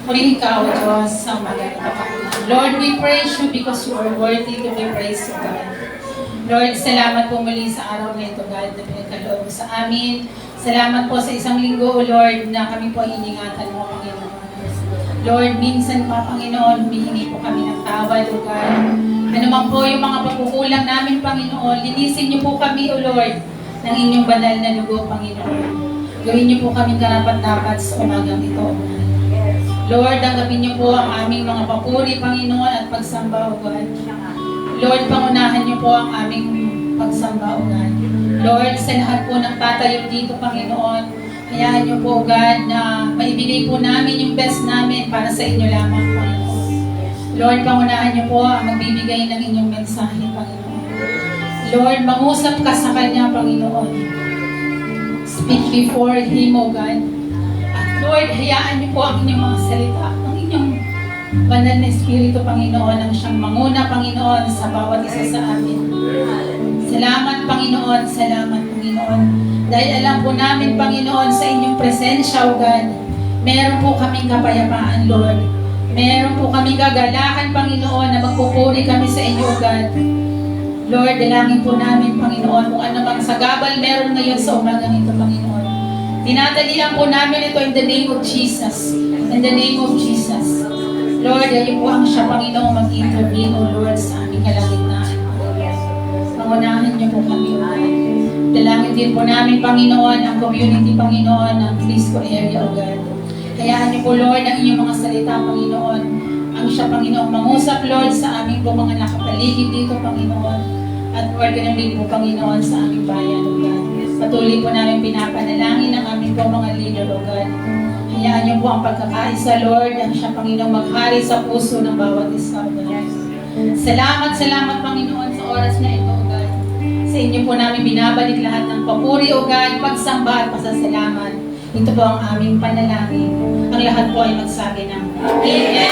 Muling ikaw, Diyos, sa umaga na kapakita. Lord, we praise you because you are worthy to be praised, O God. Lord, salamat po muli sa araw na ito, God, na pinagkaloob sa amin. Salamat po sa isang linggo, O Lord, na kami po ay iningatan mo, Panginoon. Lord, minsan pa, Panginoon, humihingi po kami ng tawad, O God. Ano man po yung mga pagkukulang namin, Panginoon, linisin niyo po kami, O Lord, ng inyong banal na dugo, Panginoon. Gawin niyo po kami karapat-dapat sa umagang ito, O God. Lord, tanggapin niyo po ang aming mga papuri, Panginoon, at pagsamba, O God. Lord, pangunahan niyo po ang aming pagsamba, O God. Lord, sa lahat po ng tatayo dito, Panginoon, hayaan niyo po, O God, na maibigay po namin yung best namin para sa inyo lamang, Panginoon. Lord, pangunahan niyo po ang magbibigay ng inyong mensahe, Panginoon. Lord, mangusap ka sa Kanya, Panginoon. Speak before Him, O God. At Lord, hayaan niyo po ang inyong mga salita, ang inyong banal na Espiritu, Panginoon, ang siyang manguna, Panginoon, sa bawat isa sa amin. Salamat, Panginoon. Salamat, Panginoon. Dahil alam po namin, Panginoon, sa inyong presensya, O God, meron po kaming kapayapaan, Lord. Meron po kaming gagalakan, Panginoon, na magpupuri kami sa inyo, O God. Lord, dalangin po namin, Panginoon, kung ano mang sagabal meron ngayon sa umagang ito, Panginoon. Tinatalian po namin ito in the name of Jesus. In the name of Jesus. Lord, ayun po ang siya, Panginoon, mag-intervene, O Lord, sa aming kalagitnaan. Pangunahan niyo po kami, O God. Dalangin din po namin, Panginoon, ang community, Panginoon, ng Frisco area, O God. Hayaan niyo po, Lord, ang inyong mga salita, Panginoon. Ang siya, Panginoon, mangusap, Lord, sa aming po mga nakapaligid dito, Panginoon. At Lord, ganun din po, Panginoon, sa aming bayan, O God. Patuloy po namin pinapanalangin ang aming po mga leader, O God. Hayaan niyo po ang pagkakaisa, Lord, ang siya, Panginoon, maghari sa puso ng bawat isa, O God. Salamat, Panginoon, sa oras na ito, O God. Sa inyo po namin binabalik lahat ng papuri, O God, pagsamba at pasasalamat. Ito po ang aming panalangin. Ang lahat po ay magsabi ng Amen.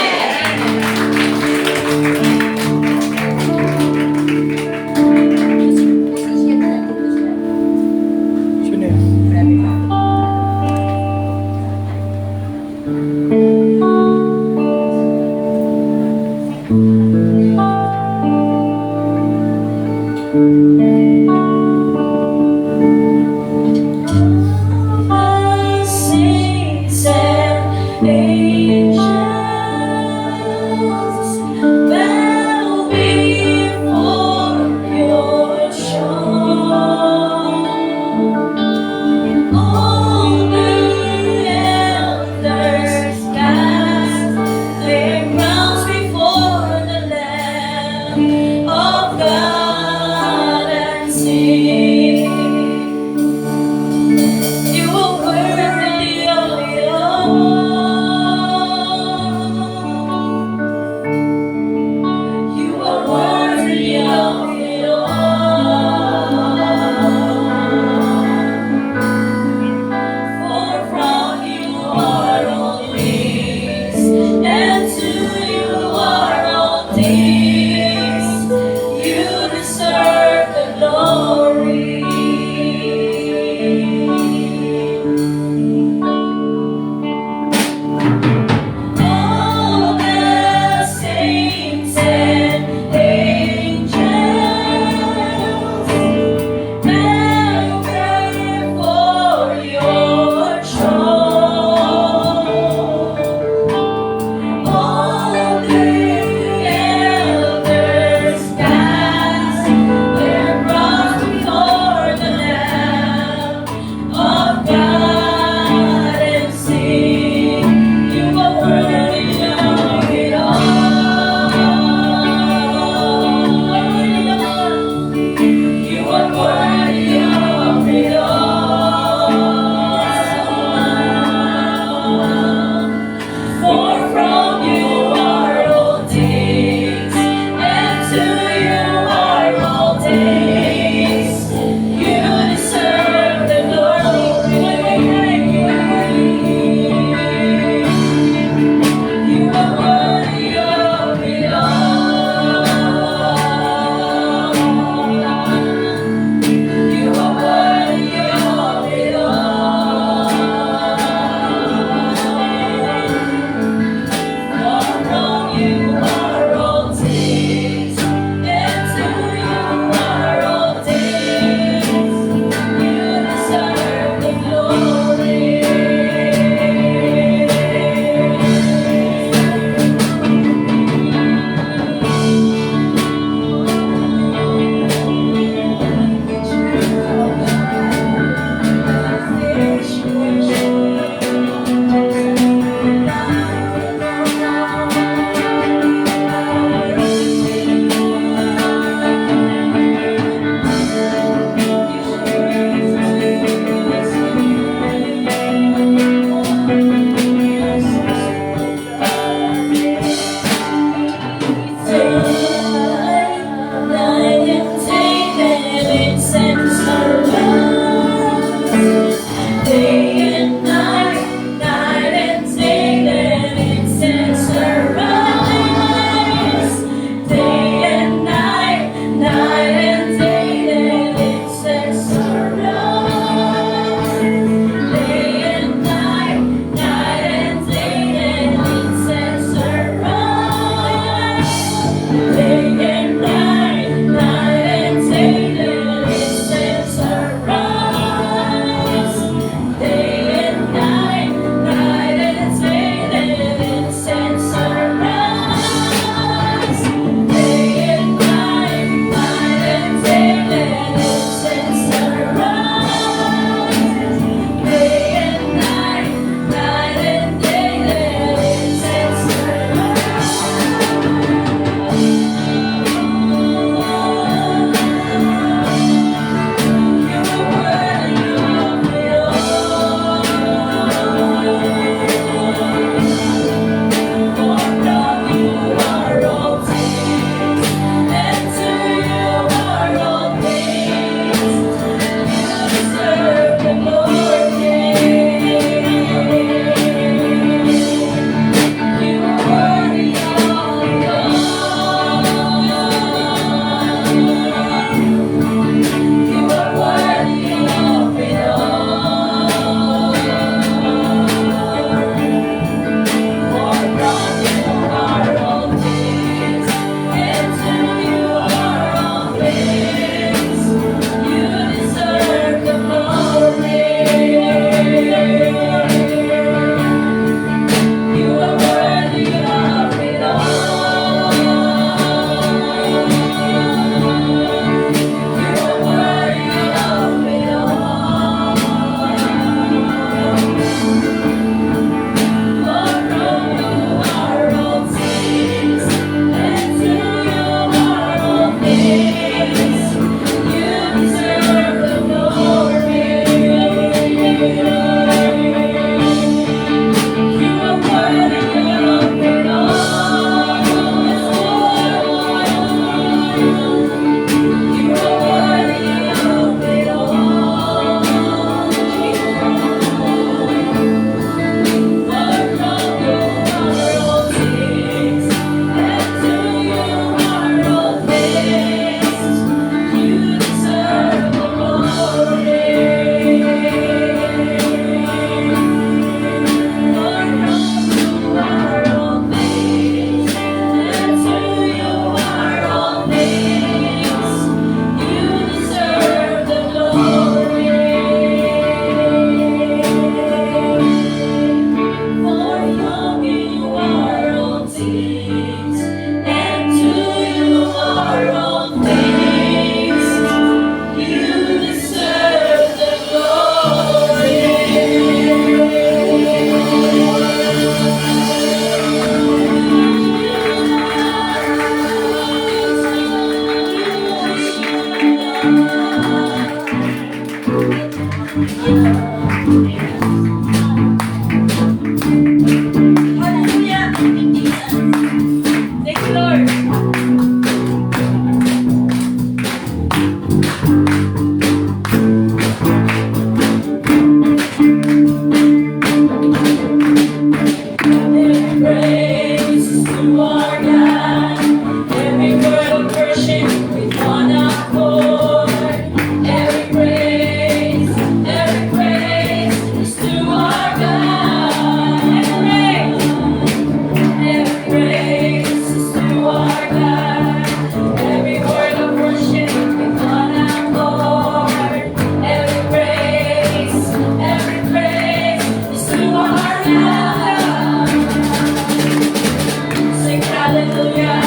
Sing hallelujah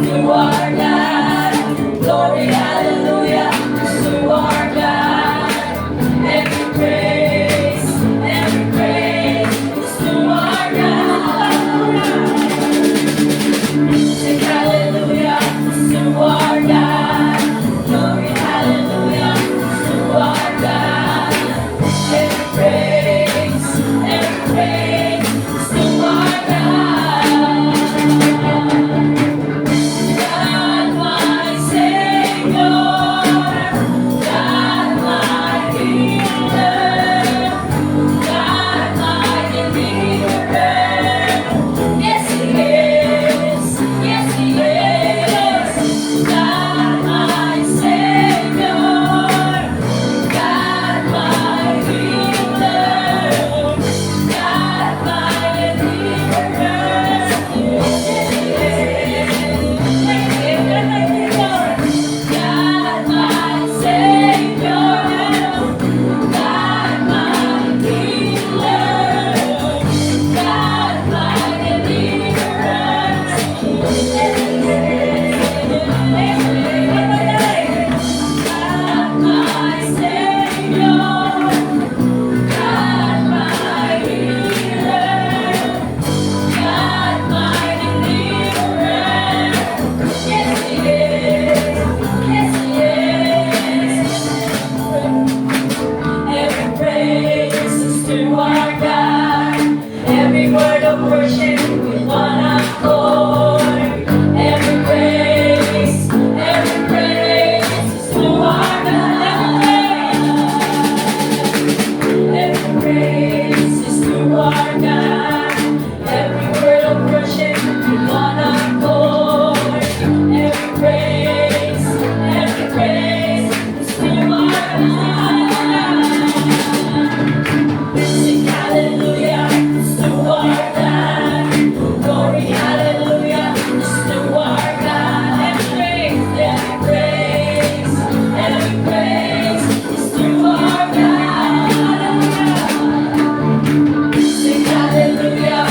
to our God. Glory, hallelujah to our God. Every praise is to our God. Sing hallelujah to our God. Glory, hallelujah to our God. Every praise is to our God. God, my Savior, God, my healer, God, my deliverer. Yes, He is. Yes, He is. God, my Savior, God, my healer, God, my deliverer. Yes, He is. God, my Savior, God, my healer, God, my deliverer. God, my Savior, God, my healer, God, my deliverer. Yes, He is. Yes, He is. Every praise is to our God. Every word of worship with one accord. Every praise is to our God. Every praise is to our God. Every word of worship with one accord. Every praise is to our God. Sing hallelujah to our God. Glory, hallelujah to our God. Every praise is to our God. Sing hallelujah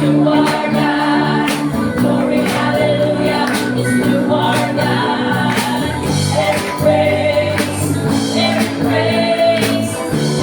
to our God. Glory, hallelujah is to our God. Every praise is to our God.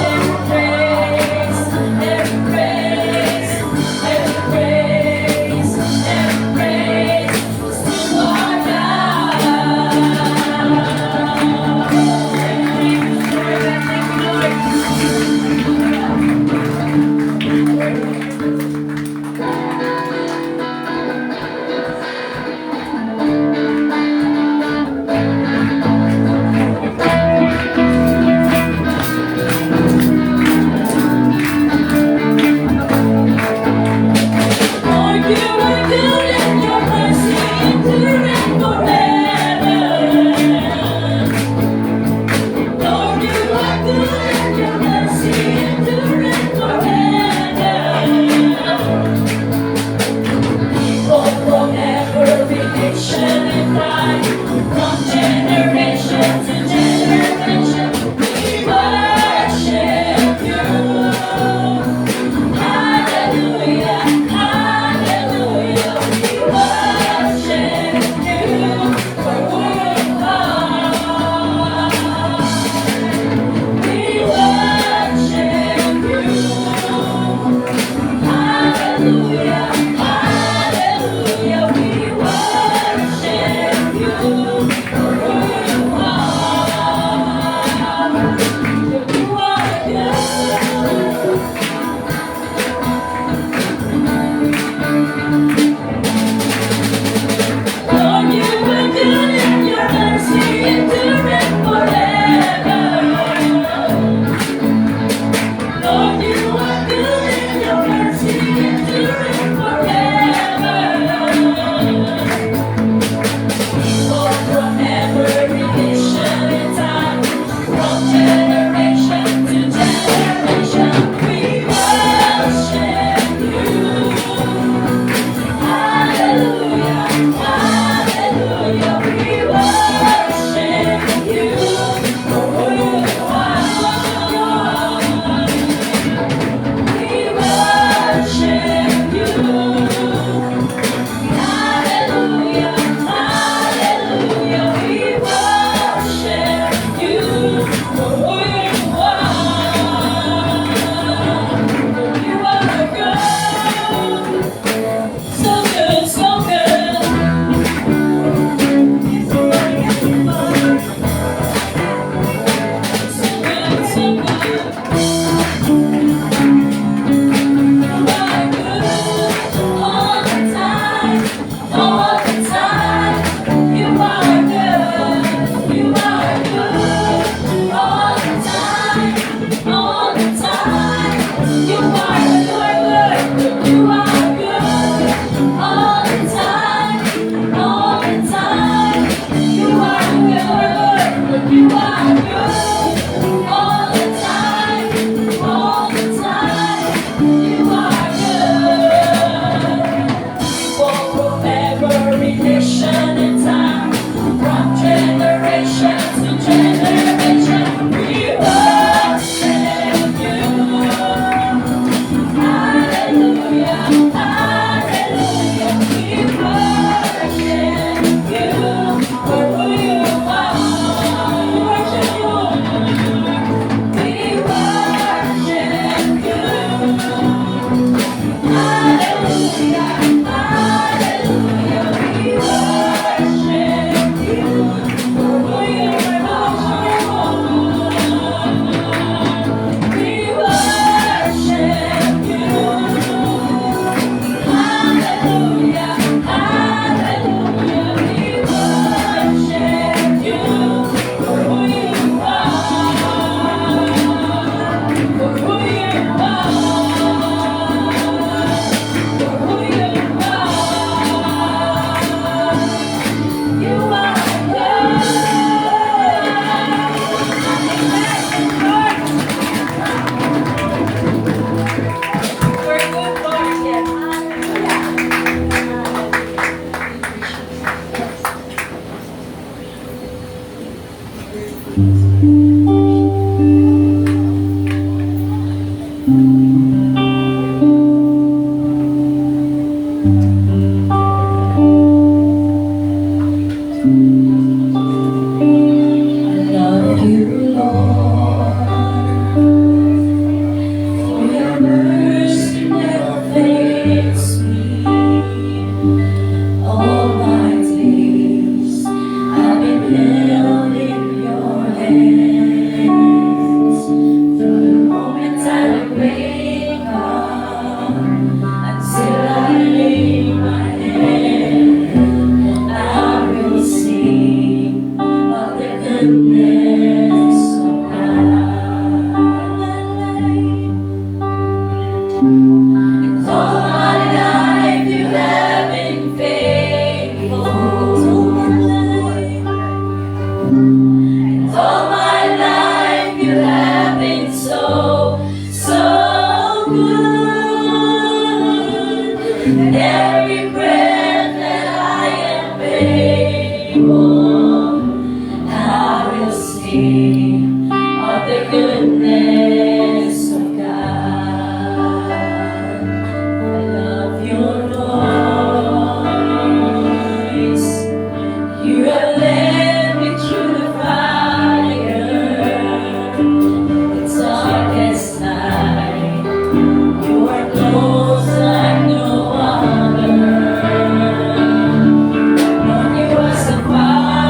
I love you, Lord, for your mercy never fails me. All my days I've been held in your hands. From the moment I wake up until I lay my head, I will sing of the goodness of God. And all my life you have been faithful. And all my life you have been so, so good. And every breath that I am able, I will sing of the goodness of God. I love your voice. You have led me through the fire, the darkest night. You are close like no other. Lord, you are so far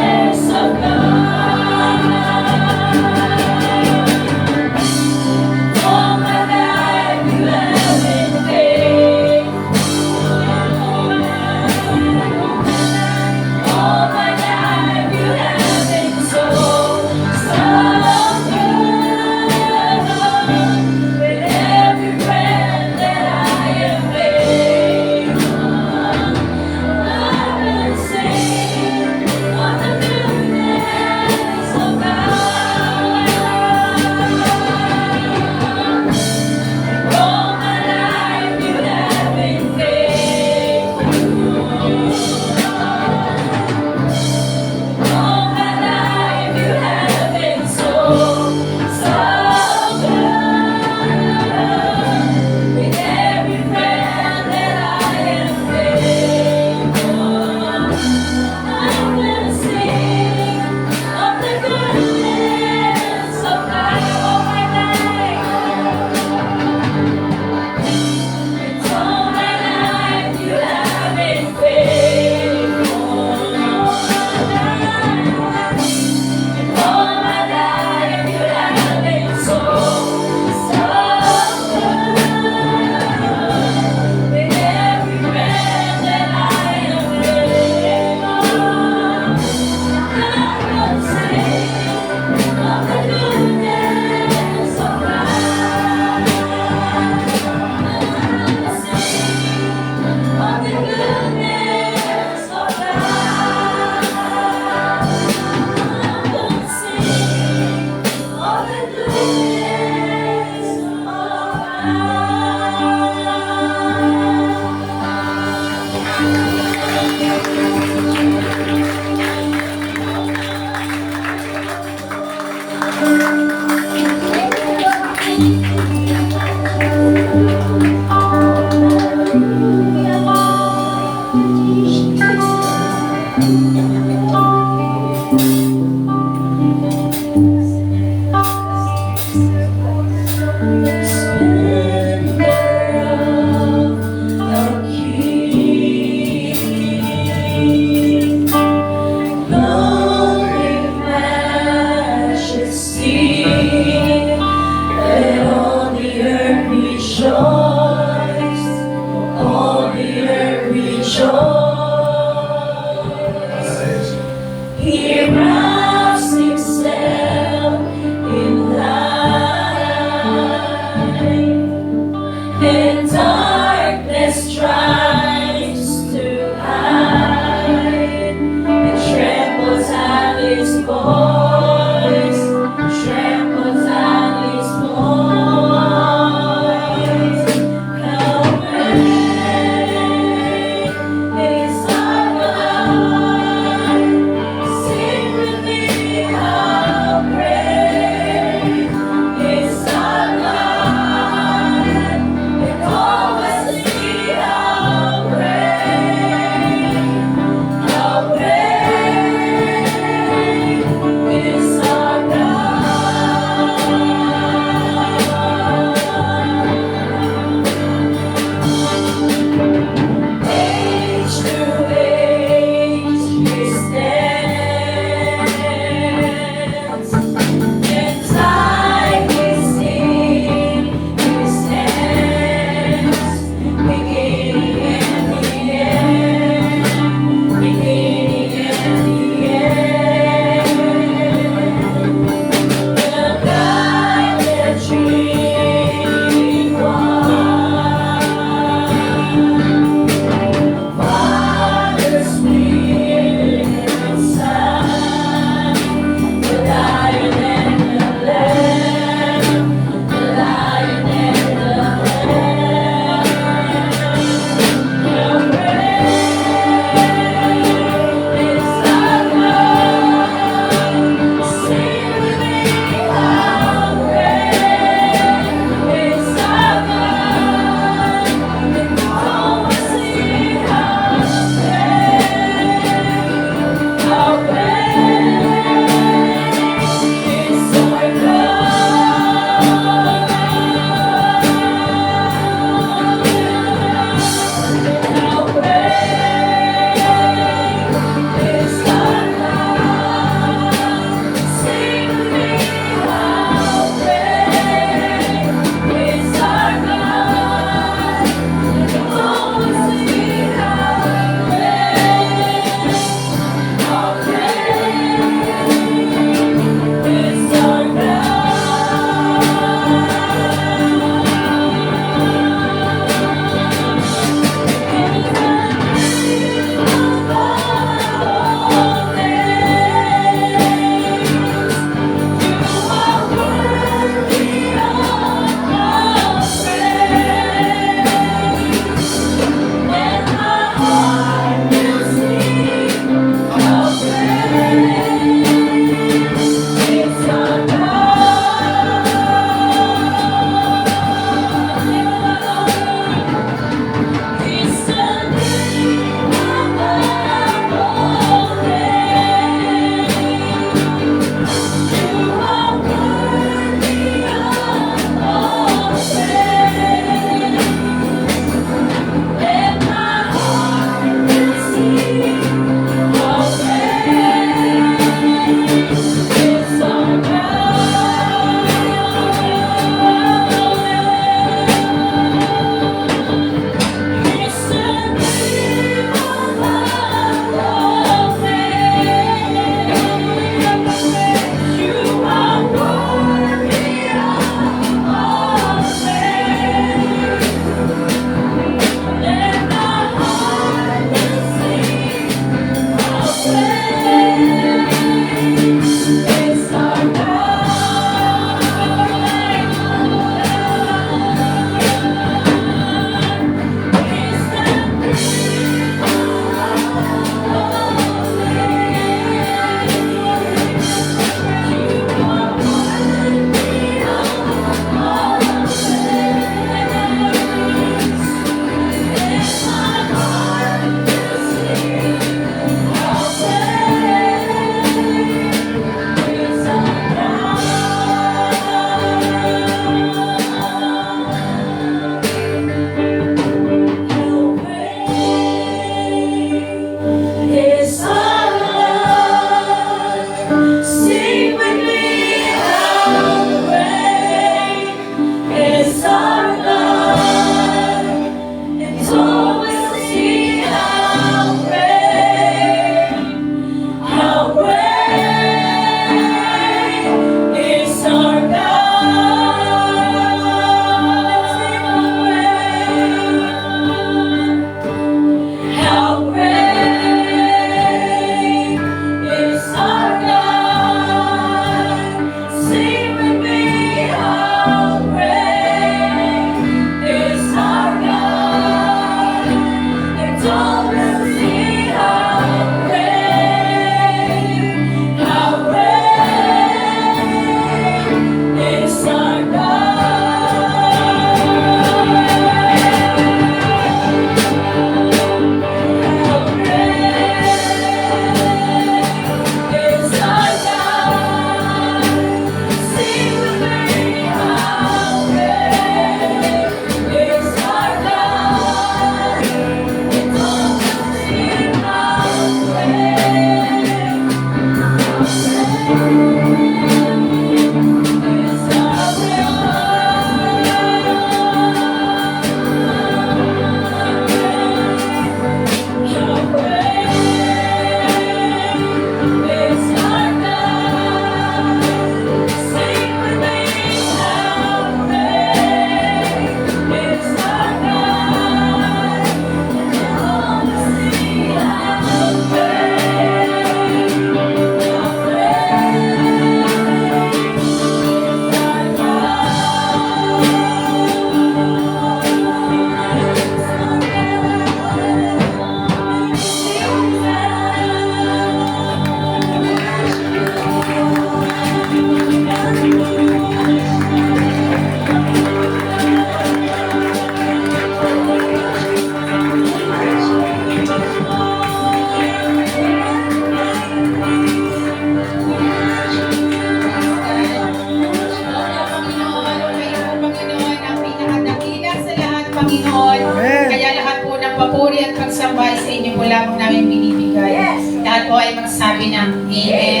Panginoon. Amen. Kaya lahat po ng papuri at pagsamba ay sa inyo po lamang namin binibigay. Lahat po ay magsabi ng Amen.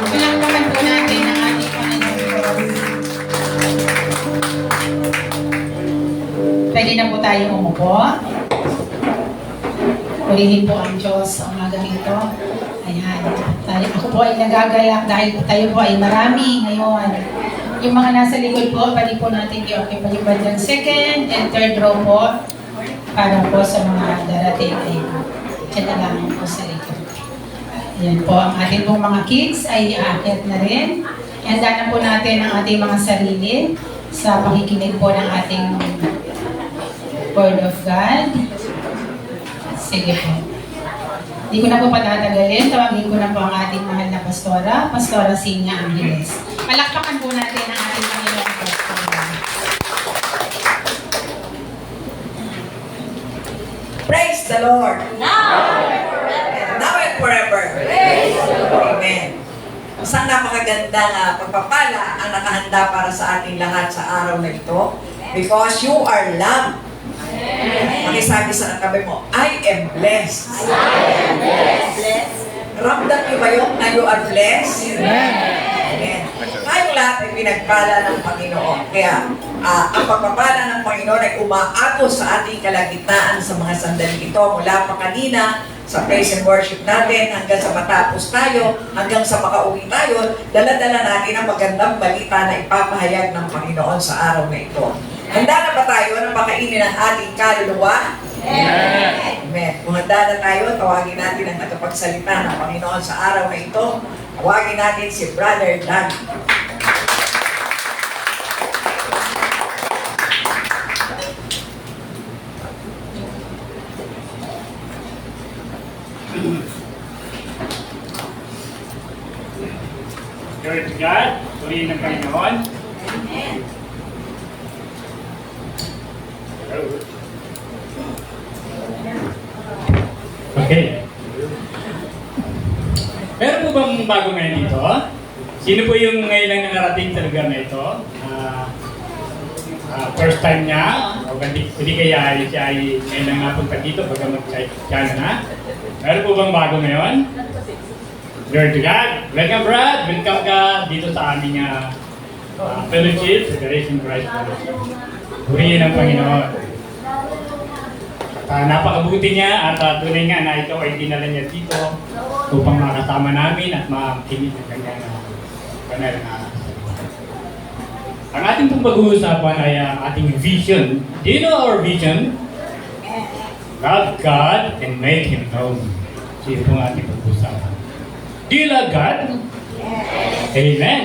Palakpakan po natin ang ating Panginoon. Pwede na po tayo umupo. Purihin po ang Diyos sa umagang ito. Ayan. Ako po ay nagagalak dahil tayo po ay marami ngayon. Yung mga nasa likod po, pwede po natin i-occupy yung bandang second and third row po para po sa mga darating ay dyan na lang po sa likod. Ayan po, ang ating pong mga kids ay aakyat na rin. Handa na po natin ang ating mga sarili sa pakikinig po ng ating Word of God. Sige po. Hindi ko na po patatagalin. Tawagin ko na po ang ating mahal na pastora, Pastora Sinya Angeles. Palakpakan po natin ang ating Panginoong Pastora. Praise the Lord. Now and forever. Amen. Isang napakagandang pagpapala ang nakahanda para sa ating lahat sa araw na ito. Because you are loved. Makisabi sa katabi mo, I am blessed. Ramdam niyo ba yung na you are blessed? Amen. Tayong lahat ay pinagpala ng Panginoon. Kaya ang pagpapala ng Panginoon ay umaato sa ating kalagitnaan sa mga sandali ito. Mula pa kanina sa praise and worship natin hanggang sa matapos tayo, hanggang sa makauwi tayo, dala-dala natin ang magandang balita na ipapahayag ng Panginoon sa araw na ito. Handa na ba tayo na pakainin ang ating kaluluwa? Amen. Kung handa na tayo, tawagin natin ang tagapagsalita ng Panginoon sa araw na ito. Tawagin natin si Brother Dan. Glory to God. Purihin ng Panginoon. Okay. Meron po bang bago ngayon dito? Sino po yung ngayon lang nakarating sa lugar na ito? First time niya? O hindi kaya siya ay ngayon lang napunta dito baga mag-siya na? Meron po bang bago ngayon? Glory to God. Welcome, Brad. Welcome ka dito sa aming fellowship, Federation Christ Fellowship. Purihin ang Panginoon. Napakabuti niya at tunay nga na ikaw ay dinala niya dito upang makasama namin at makinig ng kanyang banal na ang ating pong pag-uusapan ay ating vision. Do you know our vision? Love God and make Him known. Sino pong ating pag-uusapan? Do you love God? Amen.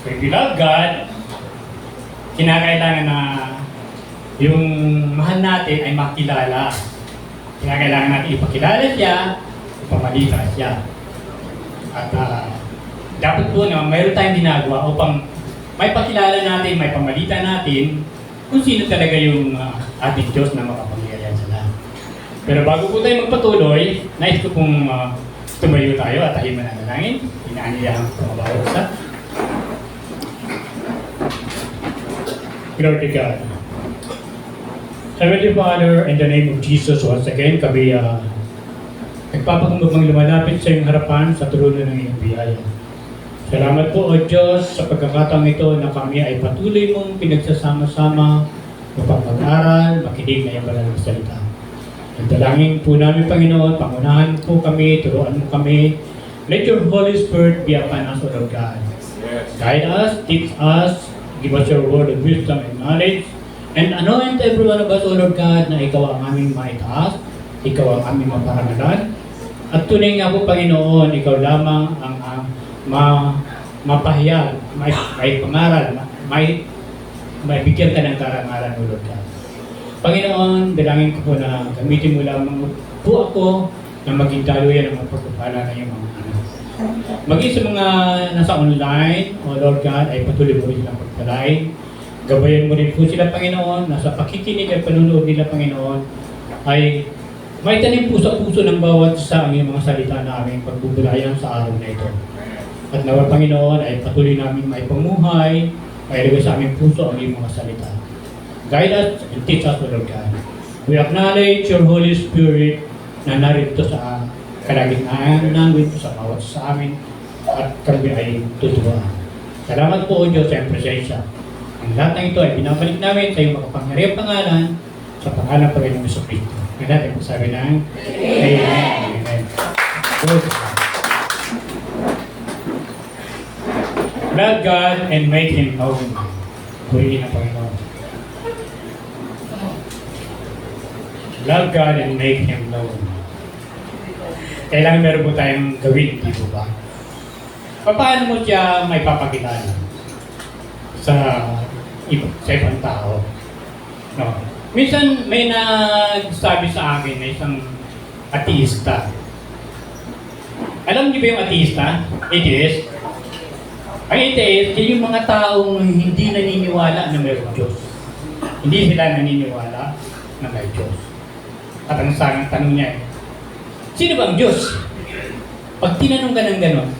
So if you love God, kinakailangan na yung mahal natin ay makilala. Kinakailangan natin ipakilala siya, ipamalita siya. At dapat po na mayroon tayong ginagawa upang may pakilala natin, may pamalita natin kung sino talaga yung ating Diyos na makapangyarihan sa lahat. Pero bago po tayo magpatuloy, nais ko pong tumayo tayo at tayo mananalangin. Inaaniyahan ko ang bawat isa. Glory to God. Heavenly Father, in the name of Jesus, once again, kami nagpapakumbang lumalapit sa iyong harapan sa trono ng iyong biyaya. Salamat po, O Diyos, sa pagkakataong ito na kami ay patuloy mong pinagsasama-sama upang mag-aral, makinig na iyong banal na salita. Ang dalangin po namin, Panginoon, pangunahan po kami, turuan mo kami. Let your Holy Spirit be upon us, O Lord God. Guide us, teach us, give us your word of wisdom and knowledge, and anoint every one of us, O Lord God, na ikaw ang aming maitaas, ikaw ang aming maparangalan. At tunay nga po, Panginoon, ikaw lamang ang mapahayag, may pangaral, may bigyan ka ng karangalan, O Lord God. Panginoon, dalangin ko po na gamitin mo lamang po ako na maging daluyan ng mga pagpapala ng iyong mga anak. Maging sa mga nasa online, O Lord God, ay patuloy mo rin silang pagpalain. Gabayan mo rin po sila, Panginoon, na sa pakikinig at panunood nila, Panginoon, ay may tanim po sa puso ng bawat isa ang iyong mga salita na aming pagbubulayan sa araw na ito. At nawa, Panginoon, ay patuloy namin maipamuhay, mailagay sa aming puso ang iyong mga salita. Guide us and teach us, O Lord God. We acknowledge your Holy Spirit na narito sa kalagitnaan namin sa bawat sa amin at kami ay tuturuan. Salamat po, O Diyos, sa iyong presensya. Ang lahat ng ito ay binabalik namin sa iyong makapangyarihang pangalan sa pangalan ng Panginoong Jesucristo. Ang lahat ay magsabi ng Amen. Amen. Good. Love God and make Him known. Purihin ang Panginoon. Love God and make Him known. Kailangan meron po tayong gawin, di po ba? Paano mo siya may papakilala sa ibang tao? No. Minsan may nagsabi sa akin na isang ateista. Alam niyo ba yung ateista? Atheist? Ang atheist, yun yung mga taong hindi naniniwala na mayroong Diyos. Hindi sila naniniwala na may Diyos. At ang tanong niya sino bang Diyos? Pag tinanong ka ng gano'n,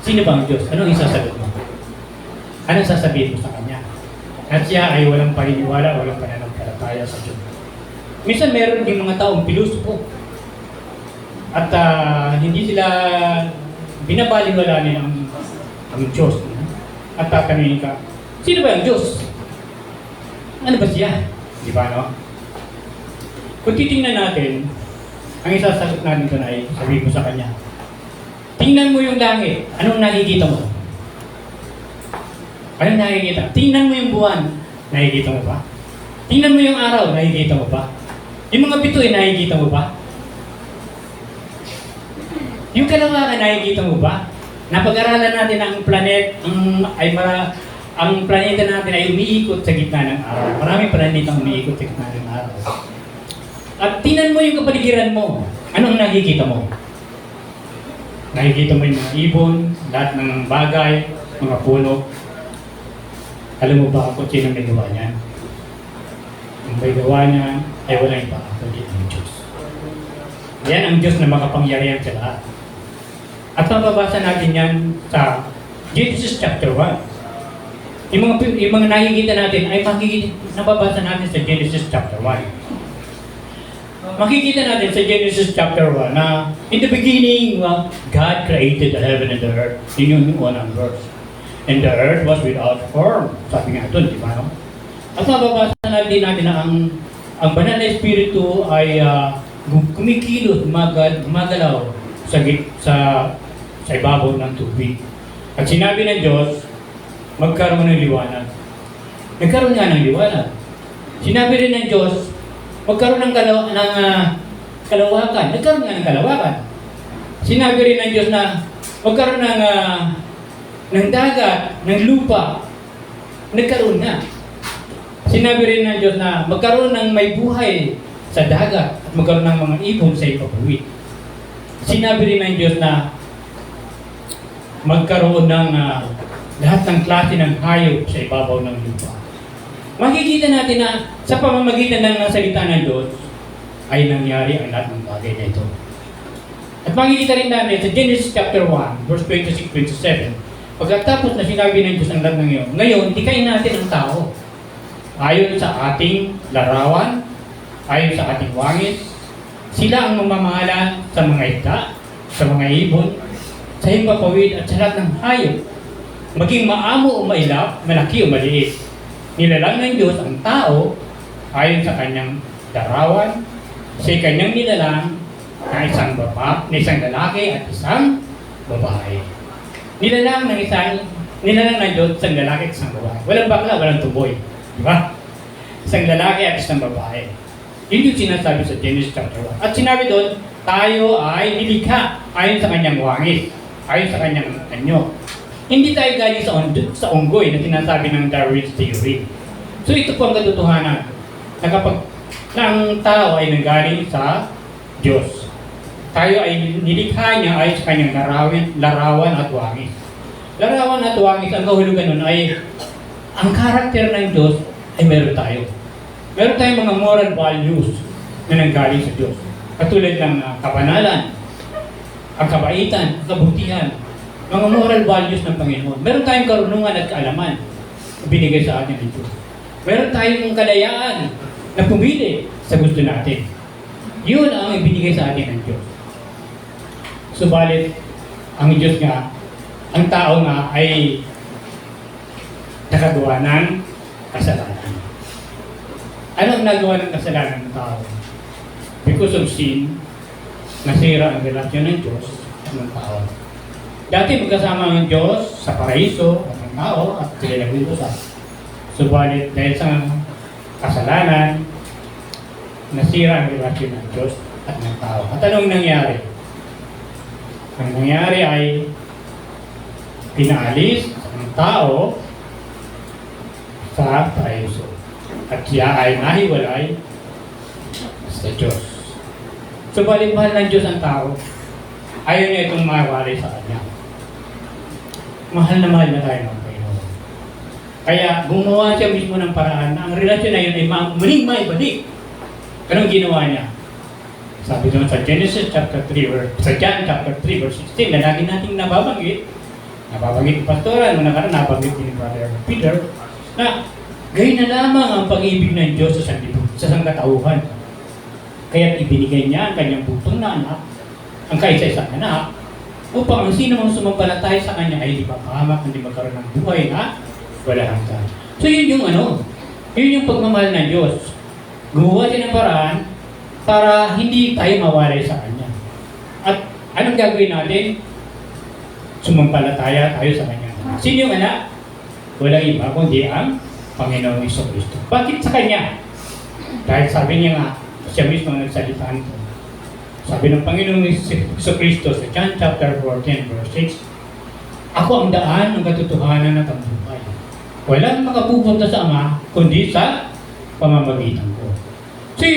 sino bang Diyos? Anong isasagot mo? Anong sasabihin mo sa Kanya? At siya ay walang paniniwala, walang pananampalataya sa Diyos. Minsan meron din mga taong pilosopo. At hindi sila binabaliwala nila ang Diyos. At tatanungin ka, sino ba ang Diyos? Ano ba siya? Di ba, no? Kung titingnan natin, ang isasagot natin ito ay sabihin ko sa Kanya, tingnan mo yung langit, anong nakikita mo? Anong nakikita? Tingnan mo yung buwan, nakikita mo ba? Tingnan mo yung araw, nakikita mo ba? Yung mga bituin, nakikita mo ba? Yung kalawakan, nakikita mo ba? Napag-aralan natin ang ang planeta natin ay umiikot sa gitna ng araw. Maraming planetang umiikot sa gitna ng araw. At tingnan mo yung kapaligiran mo. Anong nakikita mo? Nakikita mo yung mga ibon, lahat ng bagay, mga puno. Alam mo ba kung sino may gawa niyan? Ang may gawa niyan ay walang iba kundi ang Diyos. Yan ang Diyos na makapangyarihan sa lahat. At mababasa natin yan sa Genesis chapter 1. Yung mga nakikita natin ay nababasa natin sa Genesis chapter 1. Makikita natin sa Genesis chapter 1 na in the beginning, God created the heaven and the earth. Yun yung unang verse. And the earth was without form. Sabi nga ito, di ba? No? At mababasa natin na ang banal na espiritu ay kumikilos, gumagalaw sa ibabaw ng tubig. At sinabi ng Diyos, magkaroon ng liwanag. Nagkaroon nga ng liwanag. Sinabi rin ng Diyos, magkaroon ng kalawakan. Nagkaroon nga ng kalawakan. Sinabi rin ng Diyos na magkaroon ng dagat, ng lupa. Nagkaroon nga. Sinabi rin ng Diyos na magkaroon ng may buhay sa dagat at magkaroon ng mga ibon sa ipapawid. Sinabi rin ng Diyos na magkaroon ng lahat ng klase ng hayop sa ibabaw ng lupa. Makikita natin na sa pamamagitan ng salita ng Diyos ay nangyari ang lahat ng bagay na ito. At makikita rin natin sa Genesis chapter 1, verse 26-27, pagkatapos na sinabi ng Diyos ang lahat ng iyon, ngayon, tikain natin ang tao. Ayon sa ating larawan, ayon sa ating wangis, sila ang mamamahala sa mga isda, sa mga ibon, sa himpapawid at sa lahat ng hayop, maging maamo o mailap, malaki o maliit. Nilalang ng Diyos ang tao ayon sa kanyang larawan, sa kanyang nilalang na isang lalaki at isang babae. Nilalang ng Diyos isang lalaki at isang babae. Walang bakla, walang tuboy. Di ba? Isang lalaki at isang babae. Yun yung sinasabi sa Genesis chapter 1. At sinabi doon, tayo ay nilikha ayon sa kanyang wangis, ayon sa kanyang anyo. Hindi tayo galing sa unggoy na sinasabi ng Darwin's theory. So ito po ang katotohanan na kapag ang tao ay nanggaling sa Diyos, tayo ay nilikha niya ayon sa kanyang larawan at wangis. Larawan at wangis, ang kahulugan nun ay ang karakter ng Diyos ay meron tayo. Meron tayong mga moral values na nanggaling sa Diyos. Katulad ng kabanalan, ang kabaitan, kabutihan, mga moral values ng Panginoon. Meron tayong karunungan at kaalaman na binigay sa atin ng Diyos. Meron tayong kalayaan na pumili sa gusto natin. Yun ang ibinigay sa atin ng Diyos. Subalit, ang Diyos nga, ang tao nga ay nakagawa ng kasalanan. Ano ang nagawa ng kasalanan ng tao? Because of sin, nasira ang relasyon ng Diyos at ng tao. Dati magkasama ang Diyos sa paraiso at ng tao at sila nag-usap. Subalit dahil sa kasalanan, nasira ang relasyon ng Diyos at ng tao. At anong nangyari? Ang nangyari ay pinaalis ang tao sa paraiso. At siya ay nahiwalay sa Diyos. Subalit mahal ng Diyos ang tao. Ayaw niya itong mawalay sa Kanya. Mahal na tayo ng Panginoon. Kaya gumawa siya mismo ng paraan na ang relasyon na yun ay muling maibalik. Anong ginawa niya? Sabi doon sa Genesis chapter 3 or sa John chapter 3 verse 16 na lagi nating nababanggit ni Pastora, nung nakaraan nabanggit ni Brother Peter, na gayon na lamang ang pag-ibig ng Diyos sa sangkatauhan. Kaya't ibinigay niya ang kanyang butong na anak, ang kaisa-isang anak, upang ang sino mang sumampalataya sa kanya ay di mapahamak, hindi magkaroon ng buhay na wala hanggan. So yun yung pagmamahal ng Diyos. Gumawa siya ng paraan para hindi tayo mawalay sa Kanya. At anong gagawin natin? Sumampalataya tayo sa Kanya. Sino yung anak? Walang iba kundi ang Panginoong Jesucristo. Bakit sa Kanya? Dahil sabi niya nga, siya mismo ang nagsalita nito. Sabi ng Panginoong Jesucristo sa John chapter 14 verse 6, ako ang daan ng katotohanan at ang buhay. Walang makapupunta sa Ama kundi sa pamamagitan ko. So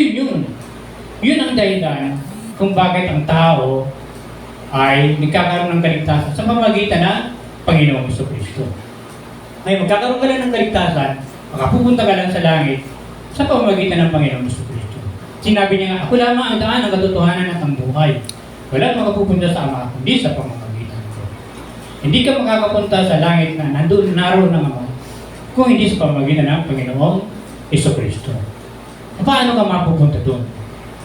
yun ang dahilan kung bakit ang tao ay nagkakaroon ng kaligtasan sa pamamagitan ng Panginoong Jesucristo. Ngayon, magkakaroon ka lang ng kaligtasan, makapupunta ka lang sa langit sa pamamagitan ng Panginoong Jesucristo. Sinabi niya nga, ako lamang ang daan ng katotohanan at ang buhay. Wala makapupunta sa Ama kundi sa pamamagitan ko. Hindi ka makakapunta sa langit na naroon ng Ama kung hindi sa pamamagitan ng Panginoong Jesucristo. Paano ka mapupunta doon?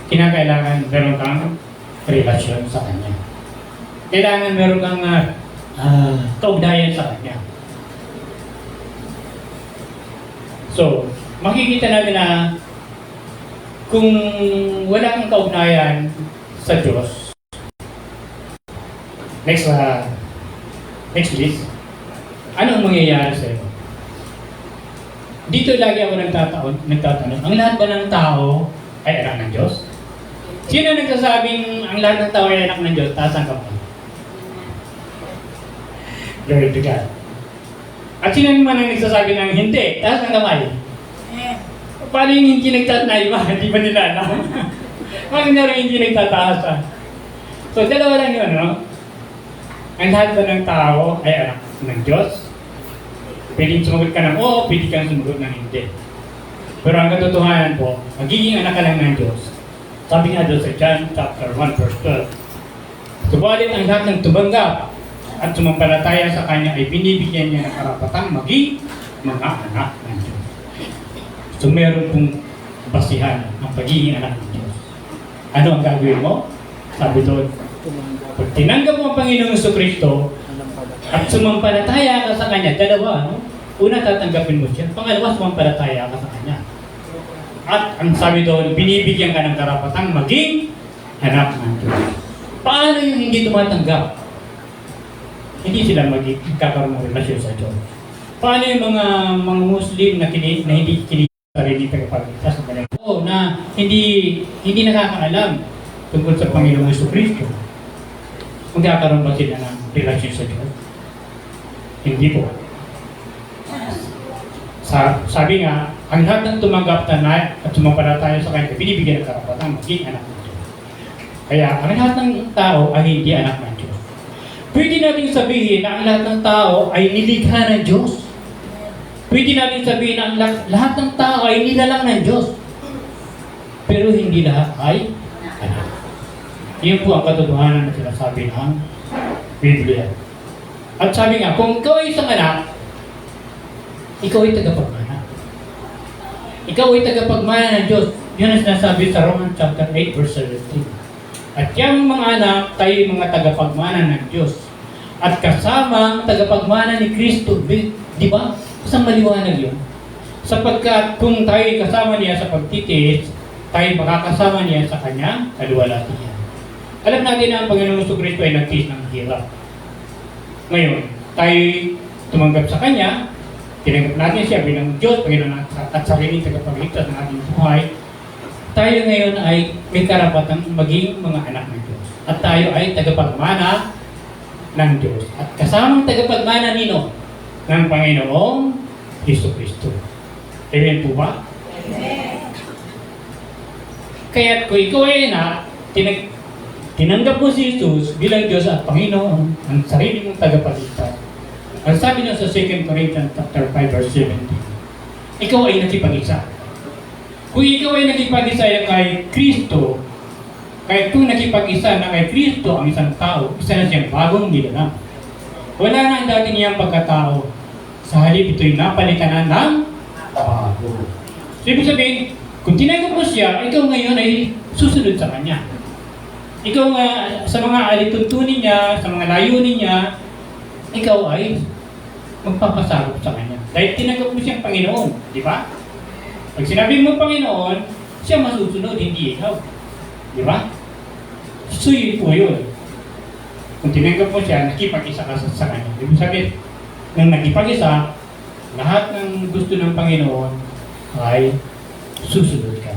Kinakailangan meron kang relasyon sa Kanya. Kailangan meron kang kaugnayan sa Kanya. So, makikita natin na kung wala kang kaugnayan sa Diyos, next list, anong mangyayari sa iyo? Dito lagi ako nagtatanong, ang lahat ba ng tao ay anak ng Diyos? Sino nagsasabing ang lahat ng tao ay anak ng Diyos? Taas ang kamay. Glory to God. At sino naman ang nagsasabi ng hindi? Taas ang kamay. Paano yung hindi nagtataas na iba? Hindi ba nila alam? Bakit na rin hindi nagtataas? So, dalawa lang yun, no? Ang lahat ba ng tao ay anak ng Diyos? Pwedeng sumagot ka ng oo, pwede kang sumagot ng hindi. Pero ang katotohanan po, magiging anak ka lang ng Diyos. Sabi nga doon sa John chapter 1 verse 12. Subalit ang lahat ng tumanggap at sumampalataya sa Kanya ay binibigyan niya ng karapatang maging mga anak ng Diyos. So meron pong basihan ang pagiging anak ng Diyos. Ano ang gagawin mo? Sabi doon, pag tinanggap mo ang Panginoong Jesucristo at sumampalataya ka sa Kanya, dalawa, no? Una, tatanggapin mo siya. Pangalawa, sumampalataya ka sa Kanya. At ang sabi doon, binibigyan ka ng karapatang maging anak ng Diyos. Paano yung hindi tumatanggap? Hindi sila magkakaroon ng relasyon sa Diyos. Paano yung mga Muslim na hindi sarili tagapagligtas sa kanila? Oo, na hindi nakakaalam tungkol sa Panginoong Jesucristo. Magkakaroon ba sila ng relasyon sa Diyos? Hindi po. Sabi nga, ang lahat ng tumanggap at sumampalataya sa Kanya, binibigyan ng karapatang maging anak ng Diyos. Kaya, ang lahat ng tao ay hindi anak ng Diyos. Pwede natin sabihin na ang lahat ng tao ay nilikha ng Diyos. Pwede natin sabihin na ang lahat ng tao ay nilalang ng Diyos. Pero hindi lahat ay anak. Iyon po ang katotohanan na sinasabi ng Biblia. At sabi nga, kung ikaw ay isang anak, ikaw ay tagapagmana. Ikaw ay tagapagmana ng Diyos. Yun ang sinasabi sa Romans chapter 8 verse 17. At yung mga anak, tayo mga tagapagmana ng Diyos. At kasamang tagapagmana ni Kristo. Di ba? Isang maliwanag yun. Sapagkat kung tayo kasama niya sa pagtitiis, tayo makakasama niya sa kanyang kaluwalhatian. Alam natin na ang Panginoong Kristo ay nagtiis ng hirap. Ngayon, tayo tumanggap sa Kanya, tinanggap natin siya bilang Diyos, Panginoon at sariling tagapagligtas ng ating buhay. Tayo ngayon ay may karapatang maging mga anak ng Diyos. At tayo ay tagapagmana ng Diyos. At kasamang tagapagmana nino ng Panginoong Kristo. Amen po ba? Amen. Kaya kung ikaw ay tinanggap mo si Jesus bilang Diyos at Panginoon, ang sarili mong tagapagligtas. Ang sabi niya sa 2 Corinthians chapter 5 verse 17, ikaw ay nakipag-isa. Kung ikaw ay nakipag-isa kay Kristo, kaya kung nakipag-isa na kay Kristo ang isang tao, isa na siyang bagong nilalang. Wala na ang dati niyang pagkatao. Sa halip ito'y napalitan na ng bago. So, ibig sabihin, kung tinanggap mo siya, ikaw ngayon ay susunod sa Kanya. Ikaw nga, sa mga alituntunin niya, sa mga layunin niya, ikaw ay magpapasagop sa Kanya. Dahil tinanggap mo siyang Panginoon, di ba? Pag sinabi mo Panginoon, siya masusunod, hindi ikaw. Di ba? So yun po yun. Kung tinanggap mo siya, nakipag-isa ka sa Kanya. Ibig sabihin, nang nakipag-isa, lahat ng gusto ng Panginoon ay susunod ka.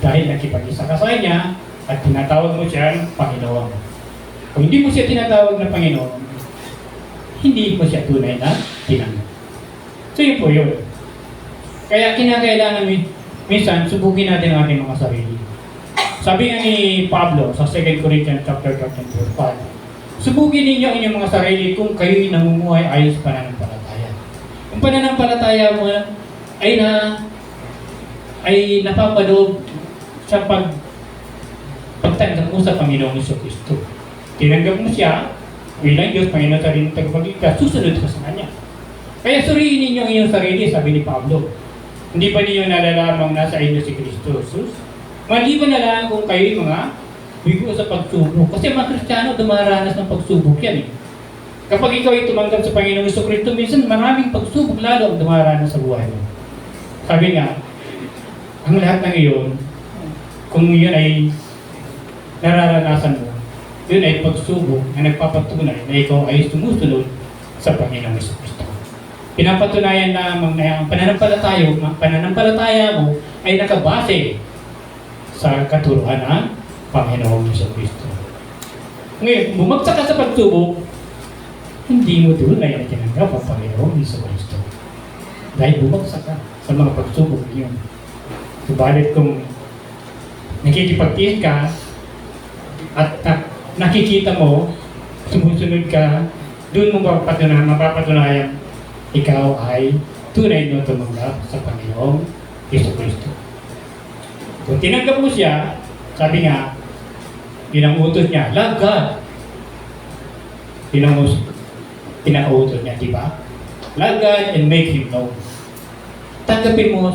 Dahil nakipag-isa ka sa Kanya at tinatawag mo siyang Panginoon. Kung hindi mo siya tinatawag na Panginoon, hindi mo siya tunay na tinanggap. So yun po yun. Kaya kinakailangan minsan subukin natin ang ating mga sarili. Sabi nga ni Pablo sa 2 Corinthians chapter 5, subukin ninyo ang inyong mga sarili kung kayo'y namumuhay ayon sa pananampalataya. Kung pananampalataya mo ay napapadoob sa pagtanggap mo sa Panginoong Kristo. Tinanggap mo siya bilang Diyos, Panginoon sa rin tagapagligtas, susunod ka sa Kanya. Kaya suriin ninyo ang inyong sarili, sabi ni Pablo. Hindi ba ninyo nalalamang nasa inyo si Kristo Jesus? Maliban na lang kung kayo'y mga bigo sa pagsubok. Kasi mga Kristiyano, dumaranas ng pagsubok yan eh. Kapag ikaw ay tumanggap sa Panginoong Kristo, minsan maraming pagsubok lalo ang dumaranas sa buhay mo. Sabi nga, ang lahat ng iyon, kung yun ay nararanasan mo, yun ay pagsubok na nagpapatunay na ikaw ay sumusunod sa Panginoong Kristo. Pinapatunayan lamang na ang pananampalataya mo ay nakabase sa katuruan ng Panginoong Kristo. Ngayon, bumagsak ka sa pagsubok, hindi mo tunay na tinanggap ang Panginoong Kristo. Dahil bumagsak ka sa mga pagsubok niyon. Subalit kung nakikipagtiis ka at nakikita mo, sumusunod ka, doon mo mapapatunayan ikaw ay tunay na tumanggap sa Panginoong Kristo. Kung tinanggap mo siya, sabi nga, pinangutos niya, love God. Pinangutos niya, di ba? Love God and make Him known. Tanggapin mo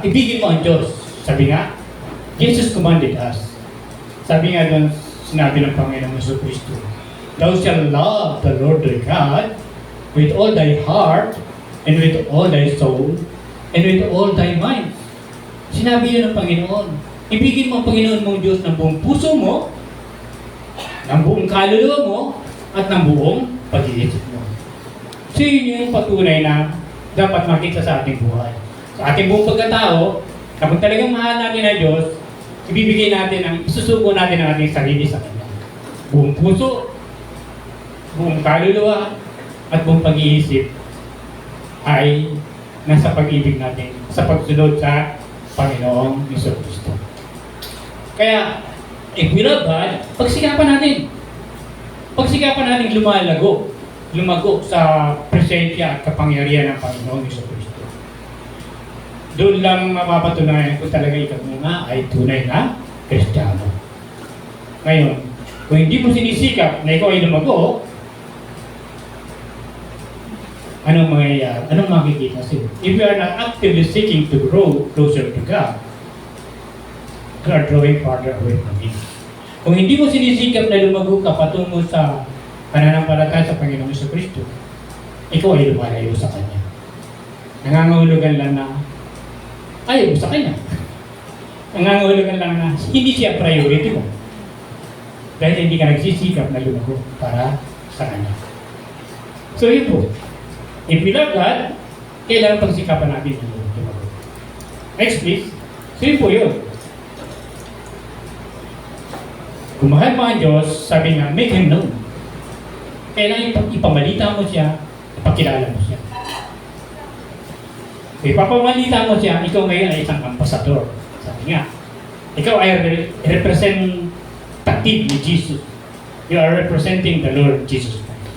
ibigin mo ang Diyos. Sabi nga, Jesus commanded us. Sabi nga doon, sinabi ng Panginoong Kristo, thou shalt love the Lord thy God with all thy heart, and with all thy soul, and with all thy mind. Sinabi yun ng Panginoon. Ibigin mo ang Panginoon mong Diyos ng buong puso mo, ng buong kaluluwa mo, at ng buong pag-iisip mo. So yun yung patunay na dapat makita sa ating buhay. Sa ating buong pagkatao, kapag talagang mahal natin na Diyos, isusuko natin ang ating sarili sa Kanya. Buong puso, buong kaluluwa, at buong pag-iisip ay nasa pag-ibig natin sa pagsunod sa Panginoong Kristo. Kaya, if we love God, pagsikapan natin natin lumago sa presensya at kapangyarihan ng Panginoong Kristo. Doon lang mapapatunayan kung talaga ikaw nga ay tunay na Kristiyano. Ngayon, kung hindi mo sinisikap na ikaw ay lumago, anong mangyayari? Anong makikita sa'yo? If you are not actively seeking to grow closer to God, you are drawing farther away from Him. Kung hindi mo sinisikap na lumago ka patungo sa pananampalataya sa Panginoong Jesucristo, ikaw ay lumalayo sa Kanya. Nangangahulugan lang na ayaw mo sa Kanya. Nangangahulugan lang na hindi siya priority mo. Dahil hindi ka nagsisikap na lumago para sa Kanya. So yun po. If we love God, kailangan pagsikapan natin na lumago. Next please. So yun po yun. Kung mahal mo ang Diyos, sabi nga, make Him known. Kailangan ipamalita mo siya, ipakilala mo siya. Ipapamalita mo siya, ikaw ngayon ay isang ambasador. Sabi nga, ikaw ay representative ni Jesus. You are representing the Lord Jesus Christ.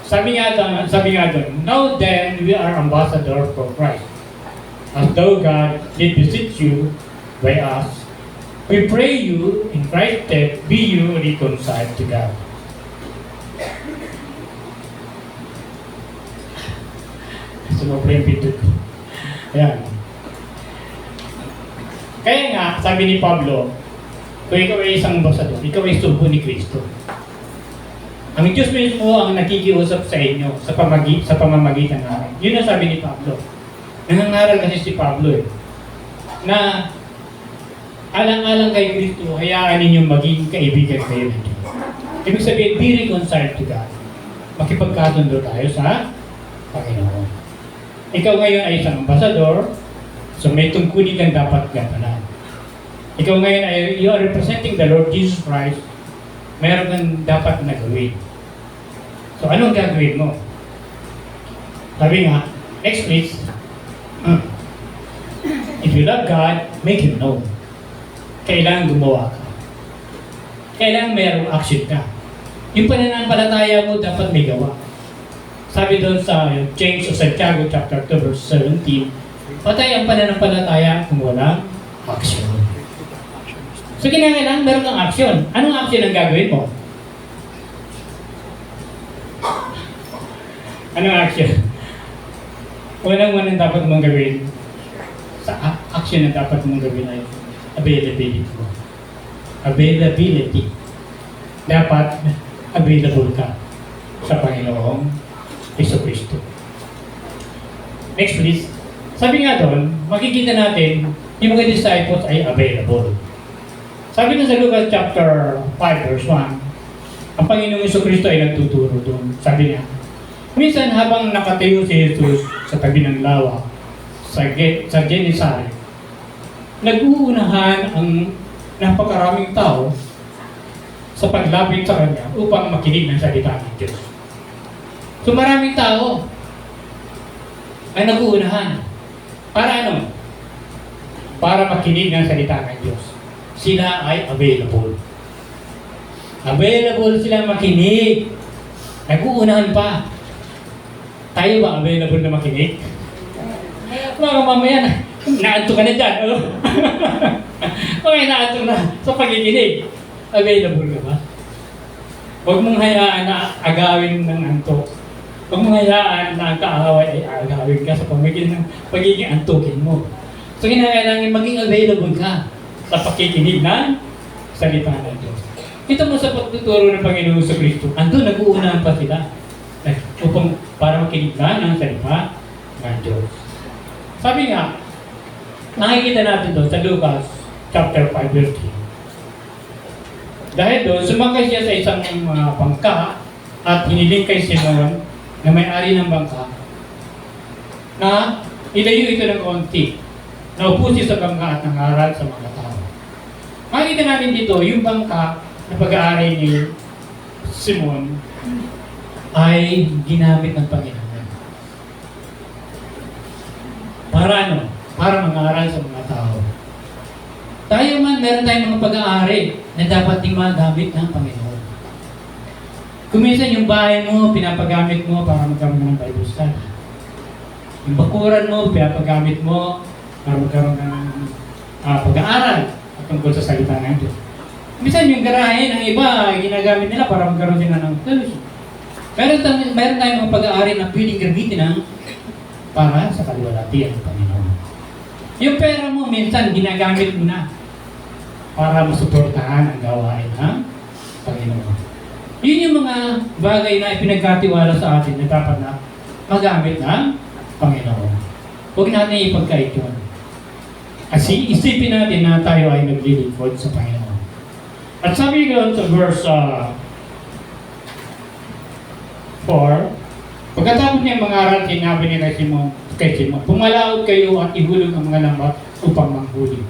Sabi nga doon, now then we are ambassador for Christ. As though God did beseech you by us, we pray you in Christ's stead, be you reconciled to God. Sumapla yung pinto ko. Ayan. Kaya nga, sabi ni Pablo, kung ikaw ay isang ambasador, ikaw ay subo ni Kristo. Ang Diyos mismo ang nakikiusap sa inyo sa pamamagitan namin. Yun ang sabi ni Pablo. Nangangaral kasi si Pablo na alang-alang kay Kristo, hayaan ninyong maging kaibigan kayo ng Diyos. Ibig sabihin, be reconciled to God. Makipagkasundo tayo sa Panginoon. Ikaw ngayon ay isang ambasador, so may tungkulin kang dapat gampanan. Ikaw ngayon ay you are representing the Lord Jesus Christ, mayroon kang dapat na gawin. So anong gagawin mo? Sabi nga, next please. If you love God, make Him known. Kailangan gumawa ka. Kailangan mayroong action ka. Yung pananampalataya mo dapat may gawa. Sabi doon sa James o Santiago chapter 2 verse 17, patay ang pananampalataya kung walang action. So kinakailangan meron kang action. Anong action ang gagawin mo? Anong action? Walang dapat mong gawin. Sa action na dapat mong gawin ay availability mo. Availability. Dapat available ka sa Panginoong Jesucristo. Next please. Sabi nga doon, makikita natin yung mga disciples ay available. Sabi nga sa Lucas chapter 5 verse 1, ang Panginoong Jesucristo ay nagtuturo doon. Sabi niya, minsan habang nakatayo si Jesus sa tabi ng lawa sa Genesaret, nag-uunahan ang napakaraming tao sa paglapit sa Kanya upang makinig ng salita ng Diyos. So maraming tao ay nag-uunahan. Para ano? Para makinig ng salita ng Diyos. Sila ay available. Available sila makinig. Nag-uunahan pa. Tayo ba available na makinig? Mga mamaya na, naanto ka na dyan. Okay, naanto na sa pakikinig. Available ka ba? Huwag mong hayaan na agawin ng antok. Huwag mong hayaan na ang kaaway ay agawin ka sa pagiging antukin mo. So, kinakailangan maging available ka sa pakikinig ng salita ng Diyos. Ito mo sa pagtuturo ng Panginoong Jesucristo, andun nag-uunahan pa sila upang para makinig ka ng salita ng Diyos. Sabi nga, nakikita natin doon sa Lucas chapter 5 verse 3. Dahil doon, sumakay siya sa isang bangka at hiniling kay Simon na may-ari ng bangka na ilayo ito ng konti. Naupo siya sa bangka at nangaral sa mga tao. Makikita natin dito, yung bangka na pag-aari ni Simon ay ginamit ng Panginoon. Para ano? Para mangaral sa mga tao. Tayo man, meron tayong mga pag-aari na dapat ding magamit ng Panginoon. Kung minsan yung bahay mo, pinapagamit mo para magkaroon ng Bible study. Yung bakuran mo, pinapagamit mo para magkaroon ng pag-aaral at tungkol sa salita ng Diyos. Minsan yung garahe ng iba, ginagamit nila para magkaroon sila ng fellowship. Meron tayong mga pag-aari na pwedeng gamitin para sa kaluwalhatian ng Panginoon. Yung pera mo, minsan ginagamit mo na para masuportahan ang gawain ng Panginoon. Yun yung mga bagay na ipinagkatiwala sa atin na dapat na magamit ng Panginoon. Huwag natin ipagkait yun. Kasi isipin natin na tayo ay naglilingkod sa Panginoon. At sabi ko sa verse 4, pagkatapos niya mangaral, sinabi niya kay Simon, pumalaot kayo at ihulog ang mga lambat upang manghuli.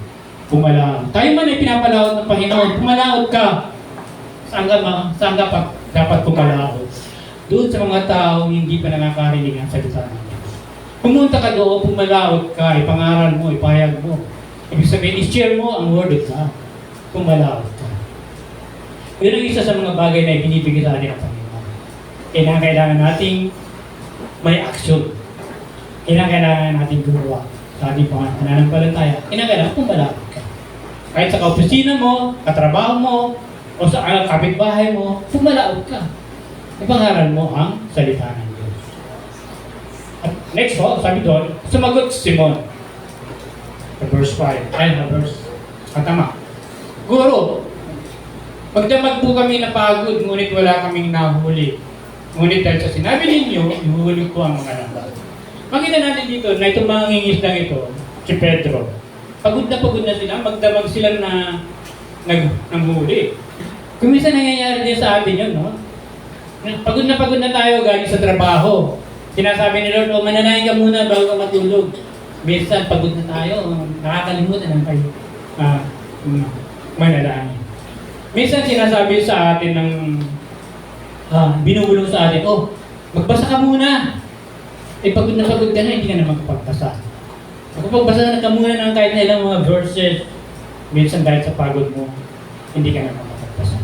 Pumalaot. Tayo man ay pinapalaot ng Panginoon, pumalaot ka. Saan dapat pumalaot? Doon sa mga taong hindi pa nakakarinig ang salita ng Diyos. Pumunta ka doon, pumalaot ka, ipangaral mo, ipahayag mo. Ibig sabihin, i-share mo ang word of God. Pumalaot ka. Yun ang isa sa mga bagay na ibinibigay sa atin ng Panginoon. Kailangan nating may action. Kailangan nating gumawa sa ating pananampalataya. Kailangan pumalaot ka. Kahit sa kaopisina mo, katrabaho mo, o sa kapitbahay mo, pumalaot ka. Ipangaral mo ang salita ng Diyos. At next po, sabi doon, sumagot si Simon. Sa verse 5. Tama. Guro, magdamag po kami napagod, ngunit wala kaming nahuli. Ngunit dahil sa sinabi ninyo, ihuhulog ko ang mga lambat. Makita natin dito na itong mga ngingislang ito, si Pedro. Pagod na sila, magdamag sila na nanghuli. Kung minsan nangyayari din sa atin yun, no? Pagod na tayo galing sa trabaho. Sinasabi ni Lord, mananahin ka muna bago ka matulog. Minsan pagod na tayo, nakakalimutan ng kayo manalangin. Minsan sinasabi sa atin ng binubulong sa atin, magbasa ka muna. Pagod na hindi ka na magpagbasa. Magpagbasa ka muna ng kahit na ilang mga verses. Minsan dahil sa pagod mo, hindi ka na magpagbasa.